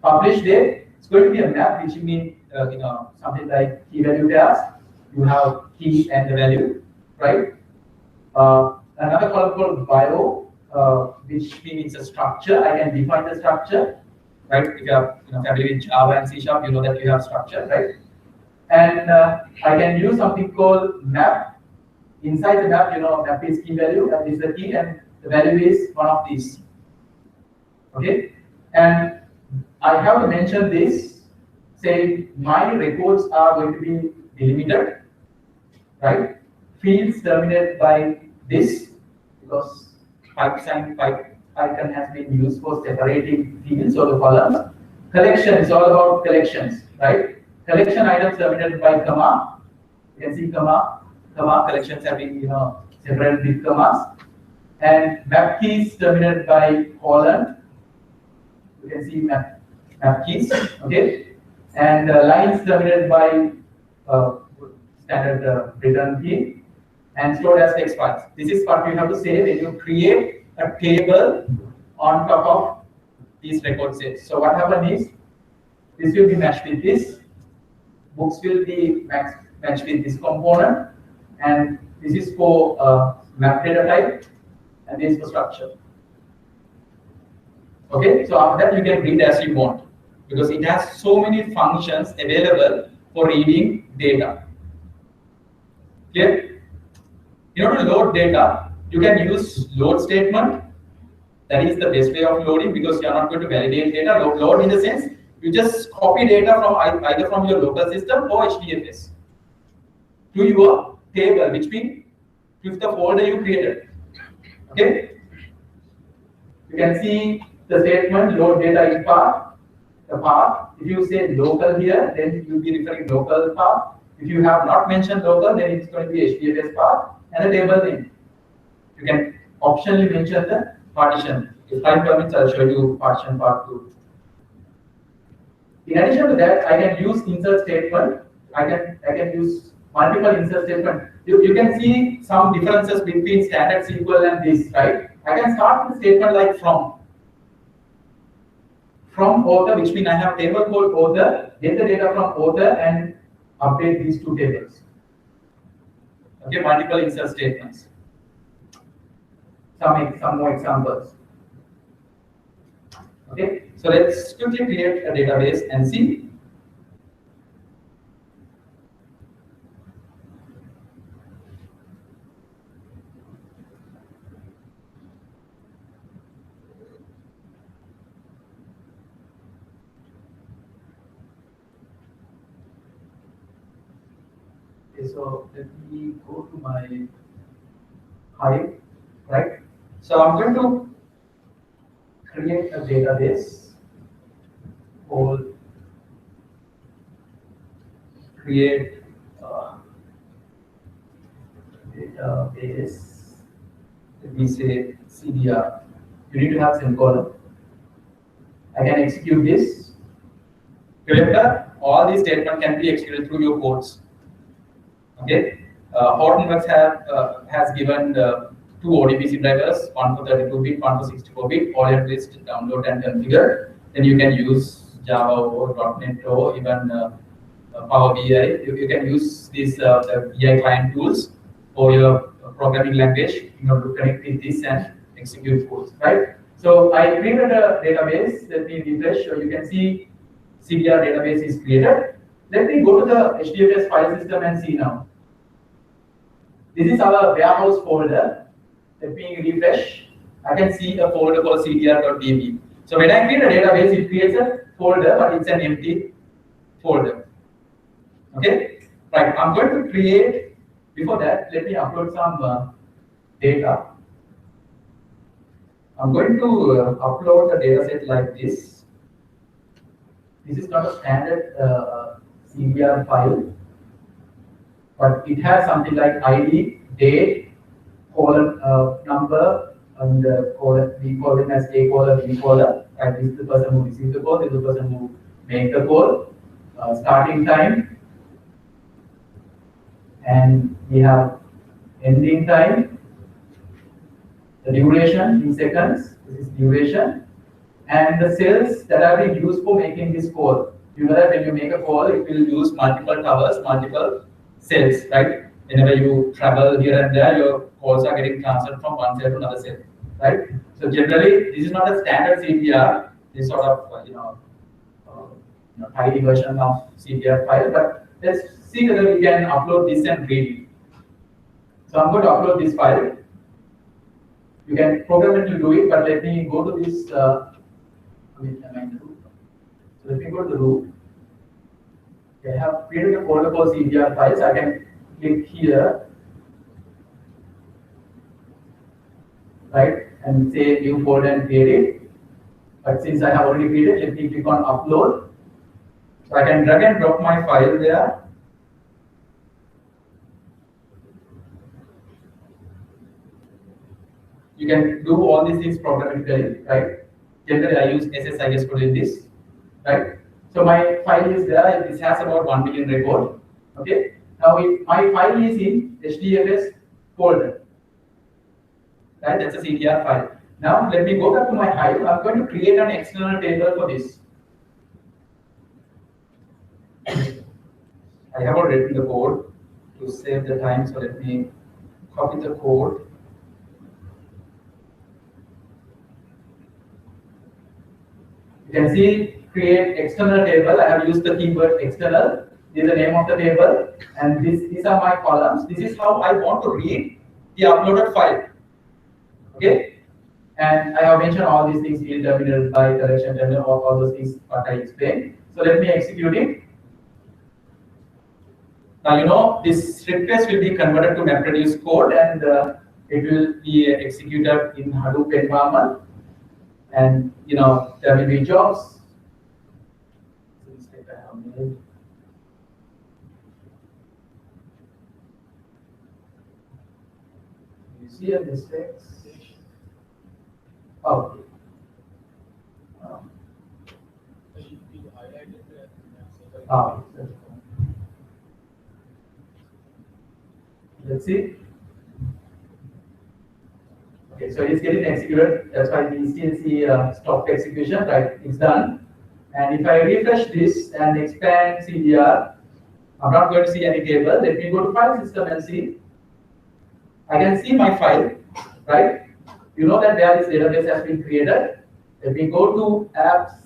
Publish date, it's going to be a map, which means something like key value pairs. You have key and the value, right? Another column called bio, which means a structure. I can define the structure, right? If you have familiar with Java and C#, you know that you have structure, right? And I can use something called map. Inside the map, map is key value, that is the key, and the value is one of these. Okay, and I have to mention this, saying my records are going to be delimited, right? Fields terminated by this, because icon has been used for separating fields or the columns. Collection is all about collections, right? Collection items terminated by comma. You can see comma. Collections have been separated with commas. And map keys terminated by colon. You can see map keys. Okay. And lines terminated by standard return key. And stored as text files. This is what you have to say when you create a table on top of these record sets. So what happens is this will be matched with this. Books will be matched with this component. And this is for map data type, and this is for structure. Okay, so after that you can read as you want, because it has so many functions available for reading data. Clear? In order to load data, you can use load statement. That is the best way of loading, because you are not going to validate data. Load in the sense you just copy data from either from your local system or HDFS to your table, which means to the folder you created. Okay, you can see the statement load data in path. The path, if you say local here, then you'll be referring local path. If you have not mentioned local, then it's going to be HDFS path and the table name. You can optionally mention the partition. If time permits, I'll show you partition part 2. In addition to that, I can use insert statement. I can use multiple insert statement. You can see some differences between standard SQL and this, right? I can start with a statement like from author, which means I have table called author, get the data from author and update these two tables. Okay, multiple insert statements. Some more examples. Okay, so let's quickly create a database and see. Okay, so let me go to my Hive, right? So I'm going to create a database called create database. Let me say CDR. You need to have semicolon. I can execute this. Remember, all these statements can be executed through your codes. Okay, Hortonworks has given 2 ODBC drivers, one for 32-bit, one for 64-bit. All you have to is download and configure. Then you can use Java or .NET or even Power BI. You can use these the BI client tools for your programming language in order to connect with this and execute codes. Right. So I created a database. Let me refresh. So you can see CDR database is created. Let me go to the HDFS file system and see now. This is our warehouse folder. Let me refresh. I can see a folder called cdr.db. So when I create a database, it creates a folder, but it's an empty folder. Okay, right. I'm going to create. Before that, let me upload some data. I'm going to upload a data set like this. This is not a standard CDR file, but it has something like ID, date, column number, on the caller, we call him as A caller, B caller. And this is the person who receives the call, this is the person who makes the call. Starting time, and we have ending time, the duration in seconds, this is duration, and the cells that have been used for making this call. You know that when you make a call, it will use multiple towers, multiple cells, right? Whenever you travel here and there, your calls are getting transferred from one cell to another cell, right? So generally, this is not a standard CPR. This sort of tidy version of CPR file, but let's see whether we can upload this and read it. So I'm going to upload this file. You can program it to do it, but let me go to this. So let me go to the root. Okay, I have created a folder called CPR files. I can click here, right, and say new folder and create it. But since I have already created, let me click on upload. So I can drag and drop my file there. You can do all these things programmatically, right? Generally, I use SSIS to do this, right? So my file is there. This has about 1 million record. Okay. Now my file is in HDFS folder, right? That's a CDR file. Now let me go back to my Hive. I'm going to create an external table for this. I have already written the code to save the time, so let me copy the code. You can see create external table. I have used the keyword external. This is the name of the table, and these are my columns. This is how I want to read the uploaded file. Okay, and I have mentioned all these things: field terminal, by collection terminal, all those things what I explained. So let me execute it. Now you know this request will be converted to MapReduce code, and it will be executed in Hadoop environment. And you know there will be jobs. You see a mistakes? Okay. Let's see. Okay, so it's getting executed. That's why we still see stop execution. Right, it's done. And if I refresh this and expand CDR, I'm not going to see any table. Let me go to file system and see. I can see my file, right? You know that there this database has been created. Let me go to apps,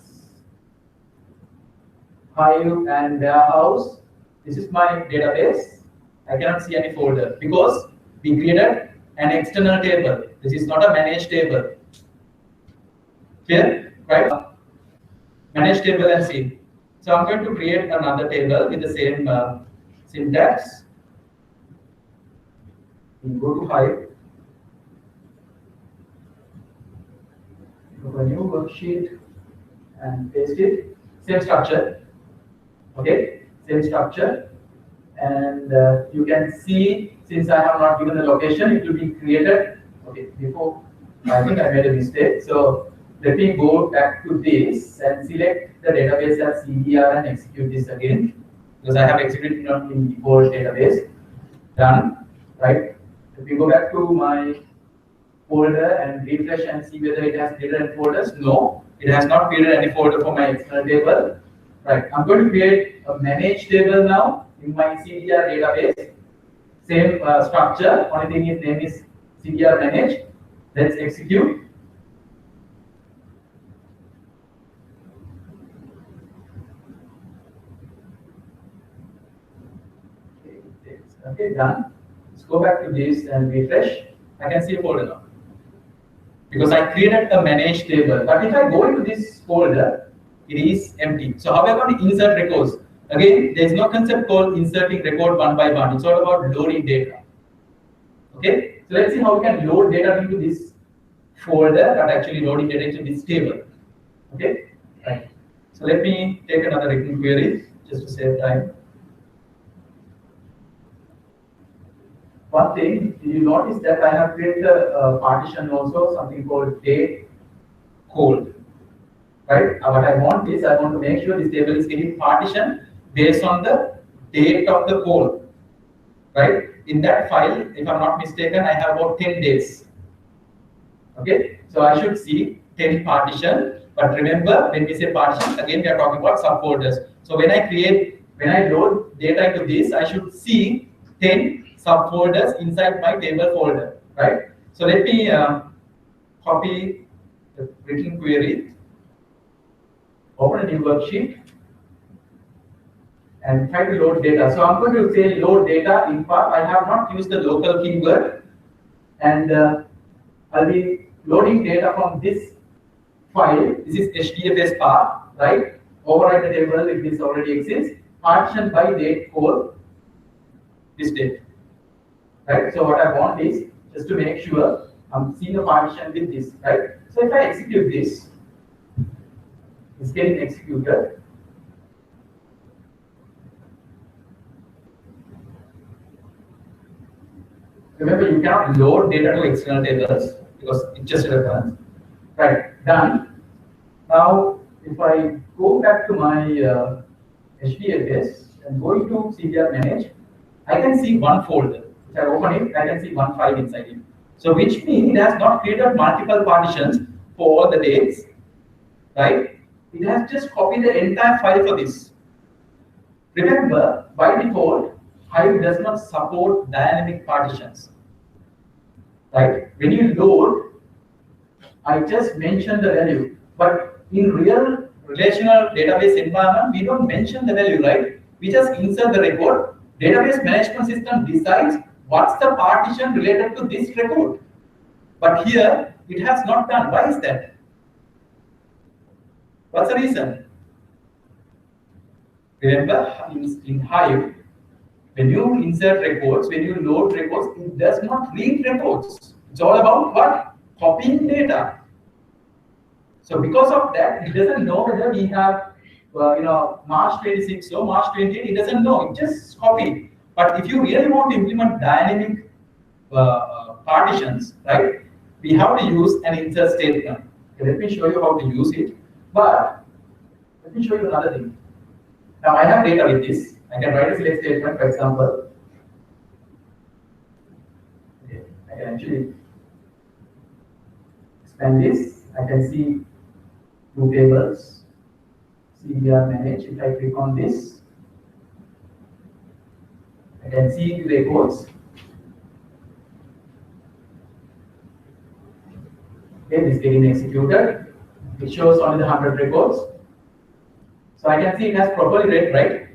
Hive, and warehouse. This is my database. I cannot see any folder because we created an external table. This is not a managed table. Clear? Right? Manage table and see. So I'm going to create another table with the same syntax. We go to Hive. Go to a new worksheet and paste it. Same structure. Okay, same structure. And you can see, since I have not given the location, it will be created. Okay, before I think I made a mistake. So let me go back to this and select the database as CDR and execute this again, because I have executed it in the old database. Done, right? Let me go back to my folder and refresh and see whether it has created any folders. No, it has not created any folder for my external table. Right, I'm going to create a manage table now in my CDR database. Same structure, only thing is name is CDR manage. Let's execute. Okay, done. Let's go back to this and refresh. I can see a folder now, because I created a manage table. But if I go into this folder, it is empty. So how am I going to insert records? Again, there is no concept called inserting record one by one. It's all about loading data. Okay, so let's see how we can load data into this folder, not actually loading data into this table. Okay, right. So let me take another written query just to save time. one thing, you notice that I have created a partition also, something called date cold. Right? What I want is, I want to make sure this table is getting partitioned based on the date of the call. Right? In that file, if I'm not mistaken, I have about 10 days. Okay? So I should see 10 partition. But remember, when we say partition, again we are talking about subfolders. So when I load data into this, I should see 10 subfolders inside my table folder. Right? So let me copy the written query. Open a new worksheet and try to load data. So I'm going to say load data in part. I have not used the local keyword, and I'll be loading data from this file. This is HDFS path, right? Override the table if this already exists. Partition by date code, this date, right? So what I want is just to make sure I'm seeing a partition with this, right? So if I execute this, it's getting executed. Remember, you cannot load data to external tables because it's just a reference. Right, done. Now, if I go back to my HDFS and go into CDR manage, I can see one folder. If I open it, I can see one file inside it. So which means it has not created multiple partitions for all the dates, right? It has just copied the entire file for this. Remember, by default, Hive does not support dynamic partitions. Right? When you load, I just mentioned the value. But in real relational database environment, we don't mention the value, right? We just insert the record. Database management system decides what's the partition related to this record. But here, it has not done. Why is that? What's the reason? Remember, in Hive, when you insert records, when you load records, it does not read records. It's all about what? Copying data. So because of that, it doesn't know whether we have, March 26 or March 28. It doesn't know. It just copied. But if you really want to implement dynamic partitions, right? We have to use an insert statement. Okay, let me show you how to use it. But let me show you another thing. Now I have data with this. I can write a select statement, for example. Okay, I can actually expand this. I can see two tables. CDR manage. If I click on this, I can see the records. Okay, this is getting executed. It shows only the 100 records. So I can see it has properly read, right?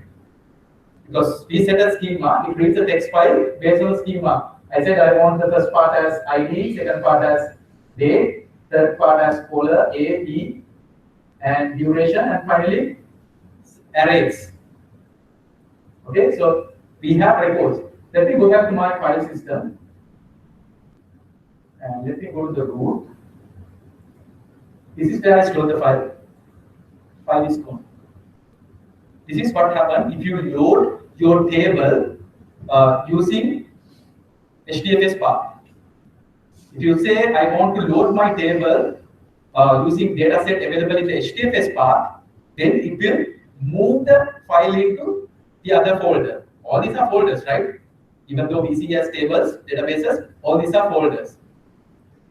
Because we set a schema, it reads a text file based on the schema. I said I want the first part as ID, second part as date, third part as color A, B, and duration, and finally arrays. Okay, so we have records. Let me go back to my file system and let me go to the root. This is where I store the file. File is gone. This is what happens if you load your table using HDFS path. If you say I want to load my table using dataset available in the HDFS path, then it will move the file into the other folder. All these are folders, right? Even though we see as tables, databases, all these are folders.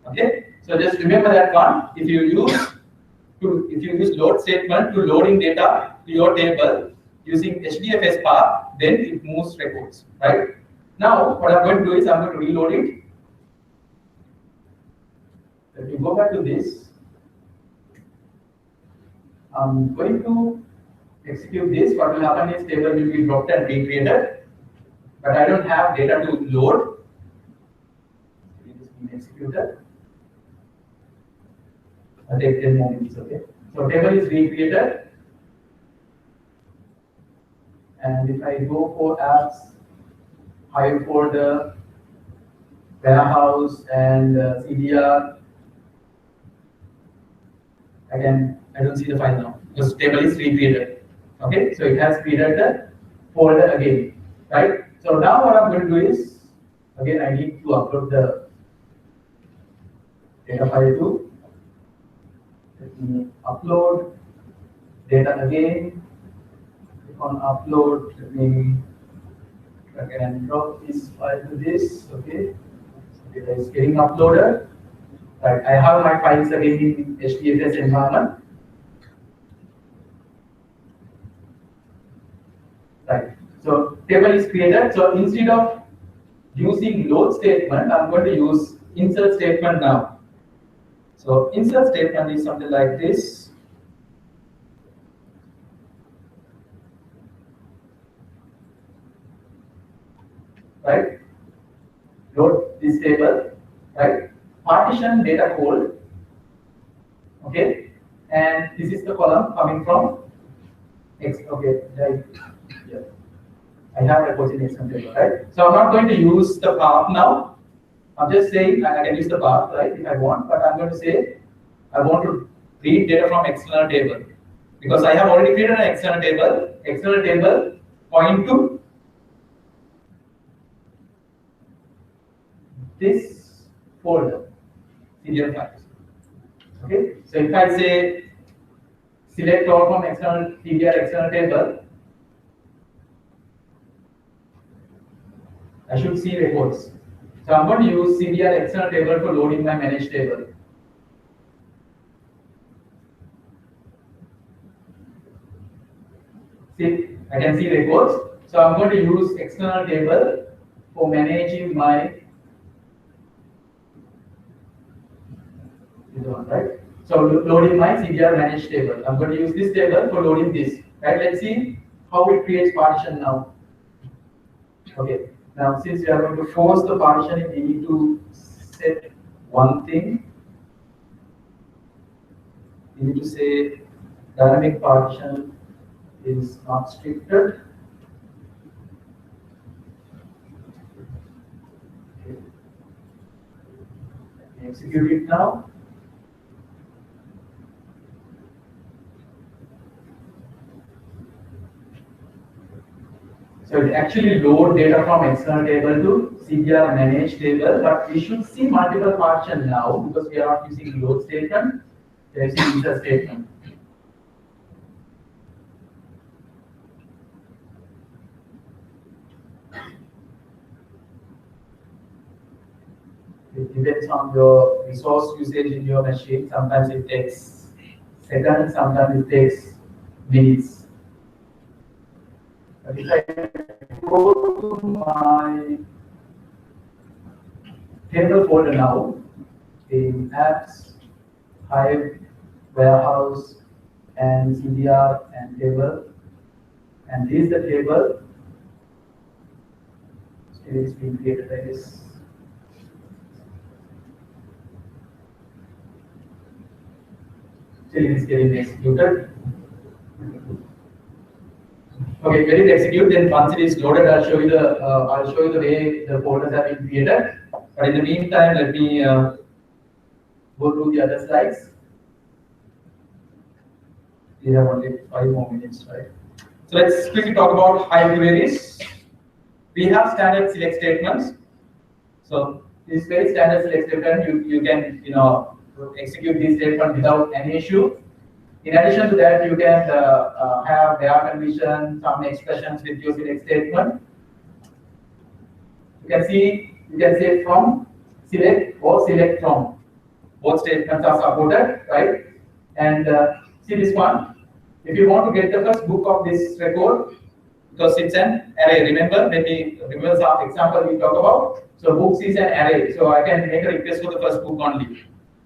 Okay, so just remember that one. If you use load statement to loading data to your table using HDFS path, then it moves records, right? Now, what I'm going to do is I'm going to reload it. Let me go back to this. I'm going to execute this. What will happen is table will be dropped and recreated, but I don't have data to load. It is being executed. I'll take 10 more minutes, okay? So table is recreated. And if I go for apps, Hive folder, warehouse, and CDR, I don't see the file now because table is recreated. Okay, so it has created the folder again, right? So now what I'm going to do is Again, I need to upload the data file too. Let me upload data again. Click on upload. Let me drag and drop this file to this. Okay. Data is getting uploaded. Right. I have my files again in HDFS environment. Right. So table is created. So instead of using load statement, I'm going to use insert statement now. So insert statement is something like this. Right? Load this table, right? Partition data code. Okay, and this is the column coming from X. Okay, right. Yeah. I have records in X table, right? So I'm not going to use the path now. I'm just saying I can use the path, right, if I want, but I'm going to say I want to read data from external table because I have already created an external table. External table point to this folder, serial files. Okay, so if I say select all from external TDR external table, I should see records. So I'm going to use CDR external table for loading my managed table. See, I can see records. So I'm going to use external table for managing my this one, right? So loading my CDR managed table. I'm going to use this table for loading this. Right? Let's see how it creates partition now. Okay. Now, since we are going to force the partitioning, we need to set one thing. We need to say dynamic partition is not restricted. Okay. Let me execute it now. So it actually load data from external table to CDR managed table, but we should see multiple partition now because we are not using load statement, we are using insert statement. It depends on your resource usage in your machine. Sometimes it takes seconds, sometimes it takes minutes. But if I go to my table folder now, in apps, Hive, warehouse, and CDR and table, and this is the table. Still is being created like this. Still it is getting executed. Okay, when it executes, then once it is loaded, I'll show you the way the folders have been created. But in the meantime, let me go through the other slides. We have only 5 more minutes, right? So let's quickly talk about Hive queries. We have standard select statements. So this very standard select statement, you can execute this statement without any issue. In addition to that, you can have their condition, some expressions with your select statement. You can say from, select, or select from. Both statements are supported, right? And see this one. If you want to get the first book of this record, because it's an array. Remember, when we remember some example we talk about. So books is an array. So I can make a request for the first book only,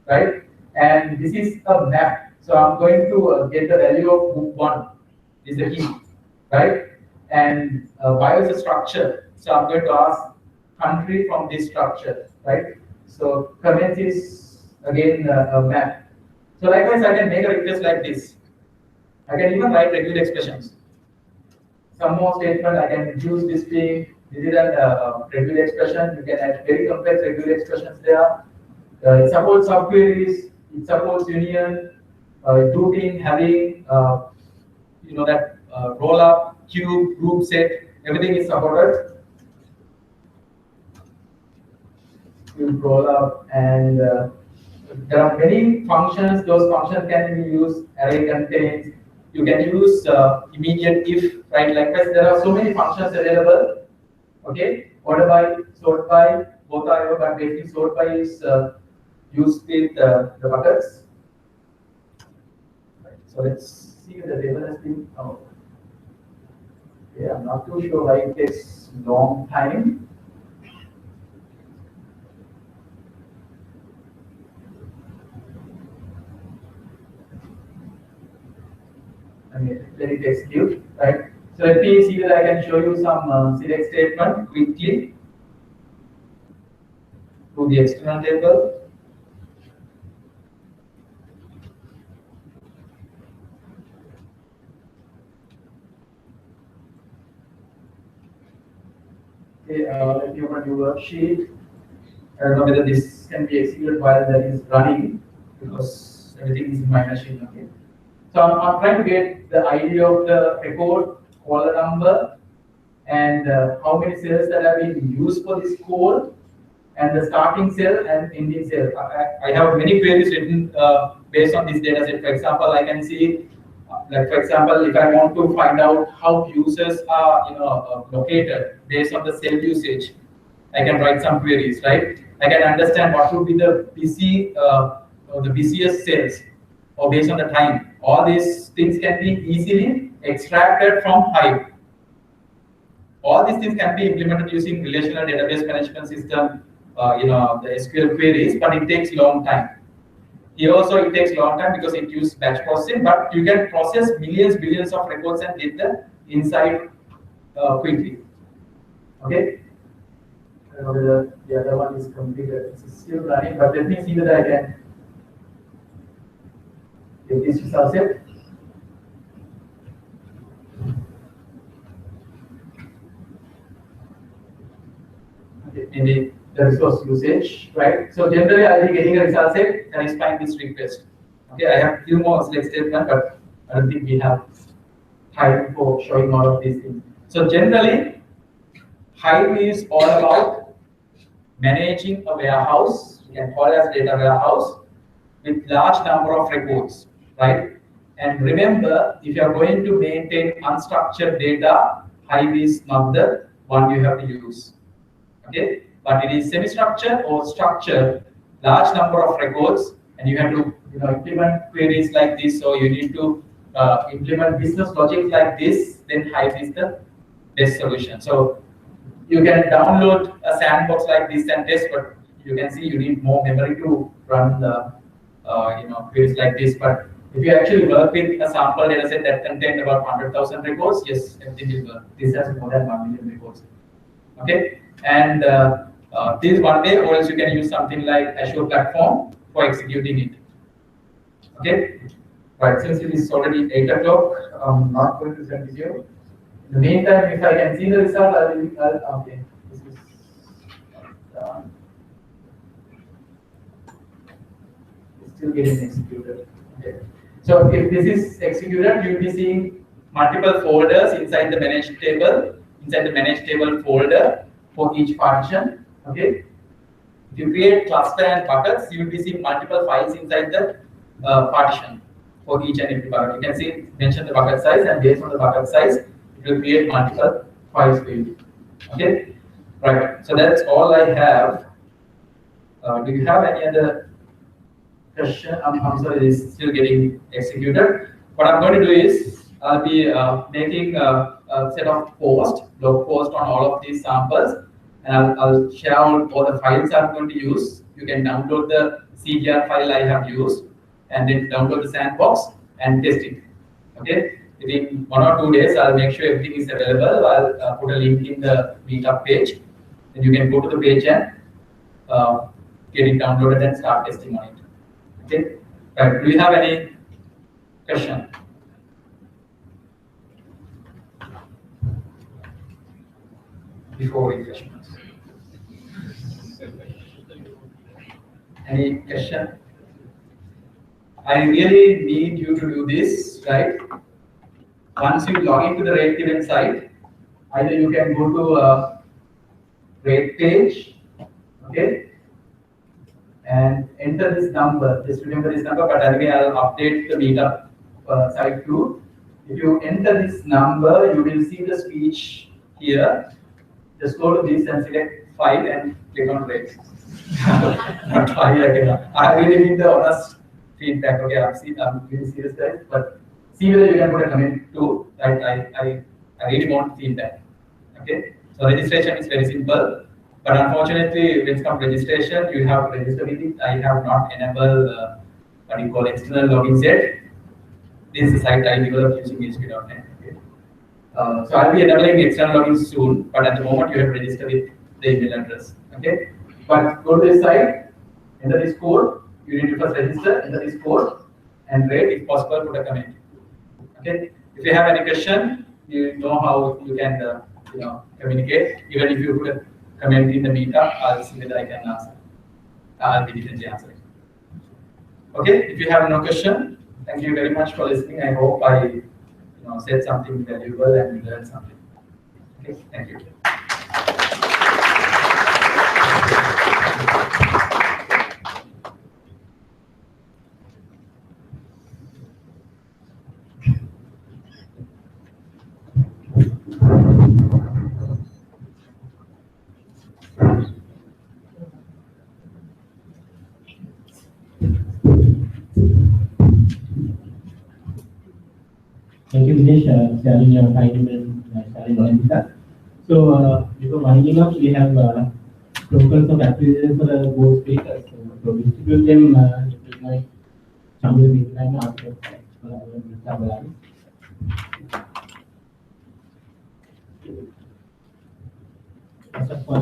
right? And this is a map. So I'm going to get the value of book 1 is the key, right? And bio is a structure. So I'm going to ask country from this structure, right? So comments is again a map. So likewise, I can make a request like this. I can even write regular expressions. Some more statement, I can use this thing. This is a regular expression. You can add very complex regular expressions there. It supports subqueries. It supports union. Grouping, having that roll up, cube, group set, everything is supported. will roll up, and there are many functions. Those functions can be used array contains. You can use immediate if, right? Likewise, there are so many functions available. Okay, order by, sort by, both are, but basically sort by is used with the buckets. Right. So let's see if the table has been. Oh. Yeah, I'm not too sure why it takes long time. I mean, let it execute, right? So let me see that I can show you some select statement quickly to the external table. Okay, let me open your worksheet. I don't know whether this can be executed while that is running because everything is in my machine. Okay. So I'm trying to get the idea of the record, caller number, and how many cells that have been used for this call, and the starting cell and ending cell. I have many queries written based on this data set. For example, I can see, like for example, if I want to find out how users are located based on the cell usage, I can write some queries, right? I can understand what would be the busy or the busiest cells, or based on the time. All these things can be easily extracted from Hive. All these things can be implemented using relational database management system, the SQL queries, but it takes long time. Here also it takes long time because it uses batch processing, but you can process millions, billions of records and get the insight quickly. Okay. I don't know whether the other one is completed. It's still running, but let me see whether I can get this result set. Okay, maybe the resource usage, right? So generally, I'll be getting a result set satisfying this request. Okay, I have few more select statements, but I don't think we have time for showing all of these things. So generally, Hive is all about managing a warehouse. You can call it as data warehouse with large number of records, right? And remember, if you are going to maintain unstructured data, Hive is not the one you have to use. Okay, but it is semi-structured or structured, large number of records, and you have to implement queries like this. So you need to implement business logic like this. Then Hive is the best solution. So you can download a sandbox like this and test, but you can see you need more memory to run the queries like this. But if you actually work with a sample data set that contains about 100,000 records, yes, everything will work. This has more than 1 million records. Okay, and this one day, or else you can use something like Azure platform for executing it. Okay, right. Since it is already 8 o'clock, I'm not going to send it you. In the meantime, if I can see the result, I will. Okay, this is done. It's still getting executed. Okay. So if this is executed, you will be seeing multiple folders inside the managed table. Inside the managed table folder for each partition. Okay. If you create cluster and buckets, you will be seeing multiple files inside the partition for each and every bucket. You can see mention the bucket size, and based on the bucket size, it will create multiple files for you. Okay. Right. So that's all I have. Do you have any other question? I'm sorry, it's still getting executed. What I'm going to do is I'll be making a set of blog post on all of these samples, and I'll share all the files I'm going to use. You can download the CGR file I have used, and then download the sandbox and test it. Okay. Within 1 or 2 days, I'll make sure everything is available. I'll put a link in the Meetup page. Then you can go to the page and get it downloaded and start testing on it. Okay. Right. Do you have any question? Before refreshments. Any question? I really need you to do this, right? Once you log into the rate event site, either you can go to a rate page, okay, and enter this number. Just remember this number, but anyway, I'll update the meetup site too. If you enter this number, you will see the speech here. Just go to this and select 5 and click on rate. Not 5 again. I really need the honest feedback. Okay, I'm really serious guys, but see whether you can put a comment too. I really want feedback. Okay, so registration is very simple, but unfortunately, when it comes to registration, you have to register with it. I have not enabled what you call external logins yet. This is a site I developed using ASP.NET. Okay. So I'll be enabling external logins soon, but at the moment you have to register with the email address. Okay, but go to this site, enter this code. You need to first register, enter this code, and rate if possible, put a comment. Okay, if you have any question, you know how you can communicate. Even if you put a comment in the meetup, I'll see whether I can answer. I'll be definitely answering. Okay, if you have no question, thank you very much for listening. I hope I said something valuable and you learned something. Okay, thank you. Thank you, Dinesh, sharing your time and sharing all with us. So, before winding up, we have tokens of appreciation for the board speakers. So, distribute them with my Shamil Midline after first of all,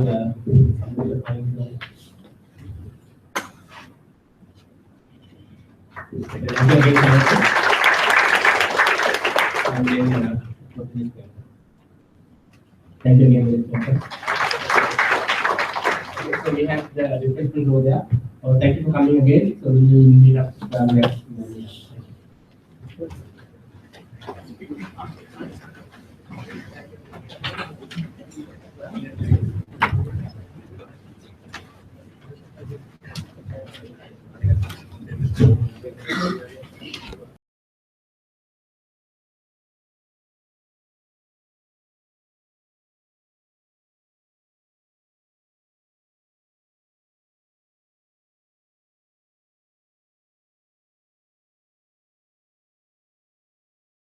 thank you again. So we have the refreshments over there. Thank you for coming again. So we will meet up next. Thank you.